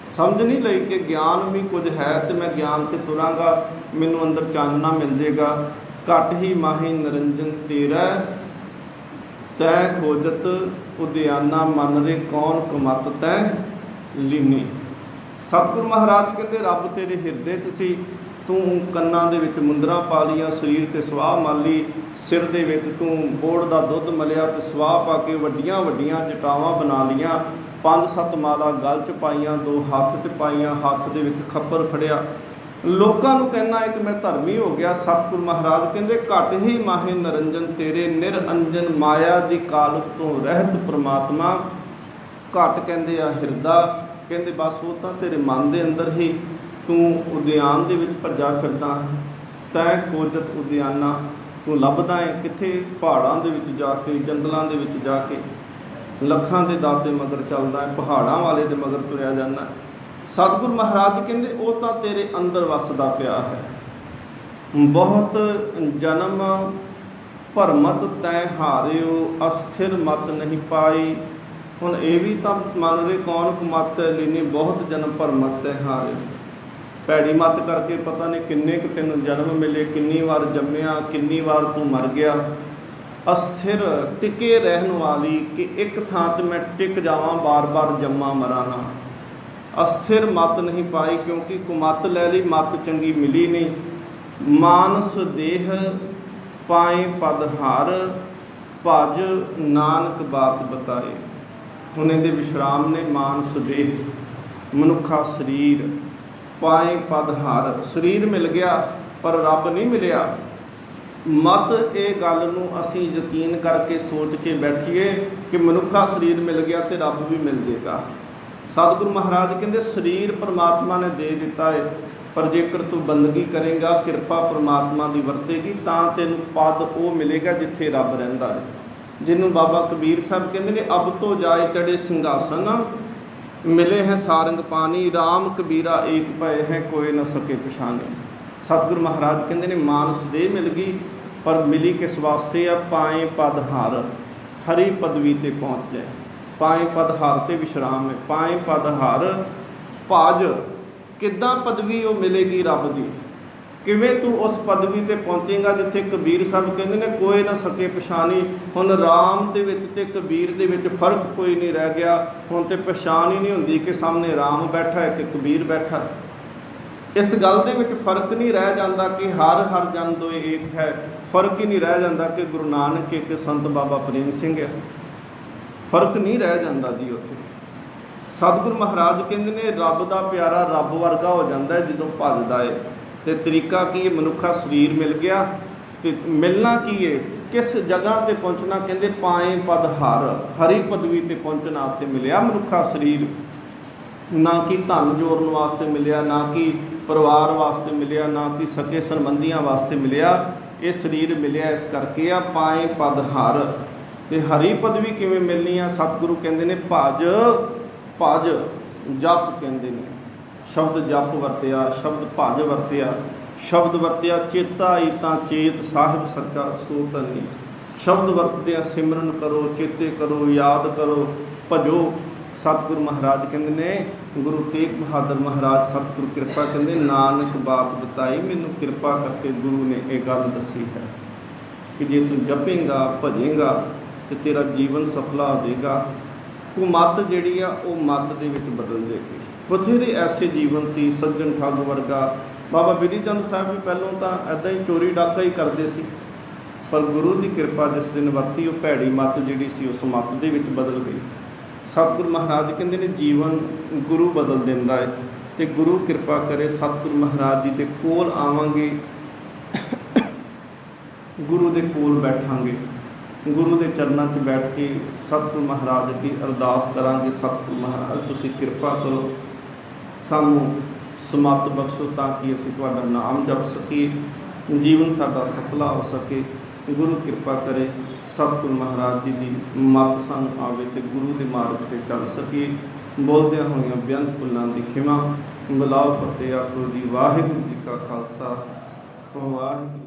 ਸਮਝ ਨਹੀਂ ਲਈ ਕਿ ਗਿਆਨ ਵੀ ਕੁਝ ਹੈ ਤੇ ਮੈਂ ਗਿਆਨ 'ਤੇ ਤੁਰਾਂਗਾ, ਮੈਨੂੰ ਅੰਦਰ ਚਾਨਣਾ ਮਿਲ ਜਾਏਗਾ। ਘਟ ਹੀ ਮਾਹੀ ਨਿਰੰਜਨ ਤੇਰਾ, ਤੈ ਖੋਜਤ ਉਦਿਆਨਾ, ਮਨ ਰੇ ਕੌਣ ਕੁਮਤ ਤੈ ਲੀਨੀ। ਸਤਿਗੁਰੂ ਮਹਾਰਾਜ ਕਹਿੰਦੇ, ਰੱਬ ਤੇਰੇ ਹਿਰਦੇ 'ਚ ਸੀ, ਤੂੰ ਕੰਨਾਂ ਦੇ ਵਿੱਚ ਮੁੰਦਰਾਂ ਪਾ ਲੀਆਂ, ਸਰੀਰ ਤੇ ਸਵਾਹ ਮਾਲੀ, ਸਿਰ ਦੇ ਵਿੱਚ ਤੂੰ ਬੋੜ ਦਾ ਦੁੱਧ ਮਲਿਆ ਤੇ ਸਵਾਹ ਪਾ ਕੇ ਵੱਡੀਆਂ ਵੱਡੀਆਂ ਜਟਾਵਾਂ ਬਣਾ ਲੀਆਂ, 5-7 ਮਾਲਾ ਗਲ 'ਚ ਪਾਈਆਂ, 2 ਹੱਥ 'ਚ ਪਾਈਆਂ, ਹੱਥ ਦੇ ਵਿੱਚ ਖੱਪਰ ਫੜਿਆ। ਲੋਕਾਂ ਨੂੰ ਕਹਿਣਾ ਹੈ ਕਿ ਮੈਂ ਧਰਮੀ ਹੋ ਗਿਆ। ਸਤਿਗੁਰੂ ਮਹਾਰਾਜ ਕਹਿੰਦੇ ਘਟ ਹੀ ਮਾਹੇ ਨਰੰਜਨ ਤੇਰੇ, ਨਿਰਅੰਜਨ ਮਾਇਆ ਦੀ ਕਾਲਕ ਤੋਂ ਰਹਿਤ ਪ੍ਰਮਾਤਮਾ। ਘਟ ਕਹਿੰਦੇ ਆ ਹਿਰਦਾ, ਕਹਿੰਦੇ ਬਸ ਉਹ ਤਾਂ ਤੇਰੇ ਮਨ ਦੇ ਅੰਦਰ ਹੀ, ਤੂੰ ਉਦਿਆਨ ਦੇ ਵਿੱਚ ਭੱਜਾ ਫਿਰਦਾ ਹੈ, ਤੈਂ ਖੋਜਤ ਉਦਿਆਨਾ, ਤੂੰ ਲੱਭਦਾ ਹੈ ਕਿੱਥੇ? ਪਹਾੜਾਂ ਦੇ ਵਿੱਚ ਜਾ ਕੇ, ਜੰਗਲਾਂ ਦੇ ਵਿੱਚ ਜਾ ਕੇ, ਲੱਖਾਂ ਦੇ ਦਾਤੇ ਮਗਰ ਚੱਲਦਾ ਹੈ, ਪਹਾੜਾਂ ਵਾਲੇ ਦੇ ਮਗਰ ਤੁਰਿਆ ਜਾਂਦਾ। ਸਤਿਗੁਰੂ ਮਹਾਰਾਜ ਕਹਿੰਦੇ ਉਹ ਤਾਂ ਤੇਰੇ ਅੰਦਰ ਵਸਦਾ ਪਿਆ ਹੈ। ਬਹੁਤ ਜਨਮ ਭਰਮਤ ਤੈਂ ਹਾਰਿਓ, ਅਸਥਿਰ ਮਤ ਨਹੀਂ ਪਾਈ। ਹੁਣ ਇਹ ਵੀ ਤਾਂ ਮੰਨ ਰਹੇ ਕੌਣ ਕੁਮਤ ਲੀਨੀ, ਬਹੁਤ ਜਨਮ ਭਰਮਤ ਤੈਂ ਹਾਰਿਓ। ਭੈੜੀ ਮੱਤ ਕਰਕੇ ਪਤਾ ਨਹੀਂ ਕਿੰਨੇ ਕੁ ਤੈਨੂੰ ਜਨਮ ਮਿਲੇ, ਕਿੰਨੀ ਵਾਰ ਜੰਮਿਆ, ਕਿੰਨੀ ਵਾਰ ਤੂੰ ਮਰ ਗਿਆ। ਅਸਥਿਰ ਟਿਕੇ ਰਹਿਣ ਵਾਲੀ, ਕਿ ਇੱਕ ਥਾਂ 'ਤੇ ਮੈਂ ਟਿਕ ਜਾਵਾਂ, ਬਾਰ-ਬਾਰ ਜੰਮਾਂ ਮਰਾਂ ਨਾ। ਅਸਥਿਰ ਮਤ ਨਹੀਂ ਪਾਈ, ਕਿਉਂਕਿ ਕੁਮੱਤ ਲੈ ਲਈ, ਮੱਤ ਚੰਗੀ ਮਿਲੀ ਨਹੀਂ। ਮਾਨਸ ਦੇਹ ਪਾਏ ਪਦ ਹਰ, ਭਜ ਨਾਨਕ ਬਾਤ ਬਤਾਏ। ਹੁਣ ਇਹਦੇ ਵਿਸ਼ਰਾਮ ਨੇ, ਮਾਨਸ ਦੇਹ ਮਨੁੱਖਾ ਸਰੀਰ, ਪਾਏ ਪਦ ਹਰ, ਸਰੀਰ ਮਿਲ ਗਿਆ ਪਰ ਰੱਬ ਨਹੀਂ ਮਿਲਿਆ। ਮਤ ਇਹ ਗੱਲ ਨੂੰ ਅਸੀਂ ਯਕੀਨ ਕਰਕੇ ਸੋਚ ਕੇ ਬੈਠੀਏ ਕਿ ਮਨੁੱਖਾ ਸਰੀਰ ਮਿਲ ਗਿਆ ਤੇ ਰੱਬ ਵੀ ਮਿਲ ਜੇਗਾ। ਸਤਿਗੁਰੂ ਮਹਾਰਾਜ ਕਹਿੰਦੇ ਸਰੀਰ ਪਰਮਾਤਮਾ ਨੇ ਦੇ ਦਿੱਤਾ ਹੈ, ਪਰ ਜੇਕਰ ਤੂੰ ਬੰਦਗੀ ਕਰੇਗਾ, ਕਿਰਪਾ ਪਰਮਾਤਮਾ ਦੀ ਵਰਤੇਗੀ, ਤਾਂ ਤੈਨੂੰ ਪਦ ਉਹ ਮਿਲੇਗਾ ਜਿੱਥੇ ਰੱਬ ਰਹਿੰਦਾ ਹੈ। ਜਿਹਨੂੰ ਬਾਬਾ ਕਬੀਰ ਸਾਹਿਬ ਕਹਿੰਦੇ ਨੇ, ਅਬ ਤੋਂ ਜਾਏ ਚੜੇ ਸਿੰਘਾਸਨ, ਮਿਲੇ ਹੈ ਸਾਰੰਗ ਪਾਣੀ, ਰਾਮ ਕਬੀਰਾ ਏਕ ਪਏ ਹੈ ਕੋਏ ਨਾ ਸਕੇ ਪਛਾਣੇ। ਸਤਿਗੁਰੂ ਮਹਾਰਾਜ ਕਹਿੰਦੇ ਨੇ ਮਾਨਸ ਦੇਹ ਮਿਲ ਗਈ, ਪਰ ਮਿਲੀ ਕਿਸ ਵਾਸਤੇ ਆ? ਪਾਏ ਪਦ ਹਰ, ਹਰੀ ਪਦਵੀ ਤੇ ਪਹੁੰਚ ਜਾਏ। ਪਾਏ ਪਦ ਹਰ ਤੇ ਵਿਸ਼ਰਾਮ ਹੈ। ਪਾਏ ਪਦ ਹਰ ਭਜ, ਕਿੱਦਾਂ ਪਦਵੀ ਉਹ ਮਿਲੇਗੀ ਰੱਬ ਦੀ? ਕਿਵੇਂ ਤੂੰ ਉਸ ਪਦਵੀ ਤੇ ਪਹੁੰਚੇਗਾ ਜਿੱਥੇ ਕਬੀਰ ਸਾਹਿਬ ਕਹਿੰਦੇ ਨੇ ਕੋਏ ਨਾ ਸਕੇ ਪਛਾਣੀ। ਹੁਣ ਰਾਮ ਦੇ ਵਿੱਚ ਤੇ ਕਬੀਰ ਦੇ ਵਿੱਚ ਫਰਕ ਕੋਈ ਨਹੀਂ ਰਹਿ ਗਿਆ। ਹੁਣ ਤੇ ਪਛਾਣ ਹੀ ਨਹੀਂ ਹੁੰਦੀ ਕਿ ਸਾਹਮਣੇ ਰਾਮ ਬੈਠਾ ਹੈ ਕਿ ਕਬੀਰ ਬੈਠਾ। ਇਸ ਗੱਲ ਦੇ ਵਿੱਚ ਫਰਕ ਨਹੀਂ ਰਹਿ ਜਾਂਦਾ ਕਿ ਹਰ ਜਨ ਦੋਏ ਏਕ ਹੈ। ਫਰਕ ਹੀ ਨਹੀਂ ਰਹਿ ਜਾਂਦਾ ਕਿ ਗੁਰੂ ਨਾਨਕ ਇੱਕ ਸੰਤ ਬਾਬਾ ਪ੍ਰੇਮ ਸਿੰਘ ਹੈ। ਫਰਕ ਨਹੀਂ ਰਹਿ ਜਾਂਦਾ ਜੀ ਉੱਥੇ। ਸਤਿਗੁਰੂ ਮਹਾਰਾਜ ਕਹਿੰਦੇ ਨੇ ਰੱਬ ਦਾ ਪਿਆਰਾ ਰੱਬ ਵਰਗਾ ਹੋ ਜਾਂਦਾ ਜਦੋਂ ਭੱਜਦਾ ਹੈ। ਤੇ ਤਰੀਕਾ ਕੀ ਹੈ? ਮਨੁੱਖਾ ਸਰੀਰ ਮਿਲ ਗਿਆ ਤੇ ਮਿਲਣਾ ਕੀ ਹੈ? ਕਿਸ ਜਗ੍ਹਾ ਤੇ ਪਹੁੰਚਣਾ? ਕਹਿੰਦੇ ਪਾਏ ਪਦ ਹਰ, ਹਰੀ ਪਦਵੀ ਤੇ ਪਹੁੰਚਣਾ। ਉੱਥੇ ਮਿਲਿਆ ਮਨੁੱਖਾ ਸਰੀਰ, ਨਾ ਕਿ ਧਨ ਜੋੜਨ ਵਾਸਤੇ ਮਿਲਿਆ, ਨਾ ਕਿ ਪਰਿਵਾਰ ਵਾਸਤੇ ਮਿਲਿਆ, ਨਾ ਕਿ ਸਕੇ ਸੰਬੰਧੀਆਂ ਵਾਸਤੇ ਮਿਲਿਆ। ਇਹ ਸਰੀਰ ਮਿਲਿਆ ਇਸ ਕਰਕੇ ਆ, ਪਾਏ ਪਦ ਹਰ। ਤੇ ਹਰੀ ਪਦਵੀ ਕਿਵੇਂ ਮਿਲਣੀ ਆ? ਸਤਿਗੁਰੂ ਕਹਿੰਦੇ ਨੇ ਭਜ, ਭਜ ਜਪ ਕਹਿੰਦੇ ਨੇ। ਸ਼ਬਦ ਜਪ ਵਰਤਿਆ, ਸ਼ਬਦ ਭਜ ਵਰਤਿਆ, ਸ਼ਬਦ ਵਰਤਿਆ ਚੇਤਾ ਹੀ ਤਾਂ ਚੇਤ ਸਾਹਿਬ ਸੱਚਾ ਸੋਤ ਨਹੀਂ। ਸ਼ਬਦ ਵਰਤਦੇ ਆ ਸਿਮਰਨ ਕਰੋ, ਚੇਤੇ ਕਰੋ, ਯਾਦ ਕਰੋ, ਭਜੋ। ਸਤਿਗੁਰੂ ਮਹਾਰਾਜ ਕਹਿੰਦੇ ਨੇ, ਗੁਰੂ ਤੇਗ ਬਹਾਦਰ ਮਹਾਰਾਜ ਸਤਿਗੁਰੂ ਕਿਰਪਾ ਕਹਿੰਦੇ ਨਾਨਕ ਬਾਤ ਬਤਾਈ। ਮੈਨੂੰ ਕਿਰਪਾ ਕਰਕੇ ਗੁਰੂ ਨੇ ਇਹ ਗੱਲ ਦੱਸੀ ਹੈ ਕਿ ਜੇ ਤੂੰ ਜਪੇਂਗਾ, ਭਜੇਂਗਾ ਤੇ ਤੇਰਾ ਜੀਵਨ ਸਫਲਾ ਹੋ ਜਾਏਗਾ। ਕੁਮੱਤ ਜਿਹੜੀ ਆ ਉਹ ਮੱਤ ਦੇ ਵਿੱਚ ਬਦਲ ਜਾਏਗੀ। ਬਥੇਰੇ ਐਸੇ ਜੀਵਨ ਸੀ, ਸੱਜਣ ਠੱਗ ਵਰਗਾ। ਬਾਬਾ ਬਿਧੀ ਚੰਦ ਸਾਹਿਬ ਵੀ ਪਹਿਲੋਂ ਤਾਂ ਇੱਦਾਂ ਹੀ ਚੋਰੀ ਡਾਕਾ ਹੀ ਕਰਦੇ ਸੀ, ਪਰ ਗੁਰੂ ਦੀ ਕਿਰਪਾ ਜਿਸ ਦਿਨ ਵਰਤੀ, ਉਹ ਭੈੜੀ ਮੱਤ ਜਿਹੜੀ ਸੀ ਉਸ ਮੱਤ ਦੇ ਵਿੱਚ ਬਦਲ ਗਈ। ਸਤਿਗੁਰੂ ਮਹਾਰਾਜ ਕਹਿੰਦੇ ਨੇ ਜੀਵਨ ਗੁਰੂ ਬਦਲ ਦਿੰਦਾ ਹੈ। ਤੇ ਗੁਰੂ ਕਿਰਪਾ ਕਰੇ ਸਤਿਗੁਰੂ ਮਹਾਰਾਜ ਜੀ ਦੇ ਕੋਲ ਆਵਾਂਗੇ, ਗੁਰੂ ਦੇ ਕੋਲ ਬੈਠਾਂਗੇ, ਗੁਰੂ ਦੇ ਚਰਨਾਂ 'ਚ ਬੈਠ ਕੇ ਸਤਿਗੁਰੂ ਮਹਾਰਾਜ ਦੀ ਅਰਦਾਸ ਕਰਾਂਗੇ। ਸਤਿਗੁਰੂ ਮਹਾਰਾਜ ਤੁਸੀਂ ਕਿਰਪਾ ਕਰੋ, ਸਾਨੂੰ ਸਮੱਤ ਬਖਸ਼ੋ ਤਾਂ ਕਿ ਅਸੀਂ ਤੁਹਾਡਾ ਨਾਮ ਜਪ ਸਕੀਏ, ਜੀਵਨ ਸਾਡਾ ਸਫਲਾ ਹੋ ਸਕੇ। ਗੁਰੂ ਕਿਰਪਾ ਕਰੇ ਸਤਿਗੁਰੂ ਮਹਾਰਾਜ ਜੀ ਦੀ ਮੱਤ ਸਾਨੂੰ ਆਵੇ ਤੇ ਗੁਰੂ ਦੇ ਮਾਰਗ 'ਤੇ ਚੱਲ ਸਕੀਏ। ਬੋਲਦਿਆਂ ਹੋਈਆਂ ਬੇਅੰਤ ਭੁੱਲਾਂ ਦੀ ਖਿਮਾ। ਮਿਲਾਓ ਫਤਿਹ ਆਖੋ ਜੀ। ਵਾਹਿਗੁਰੂ ਜੀ ਕਾ ਖਾਲਸਾ, ਵਾਹਿਗੁਰੂ।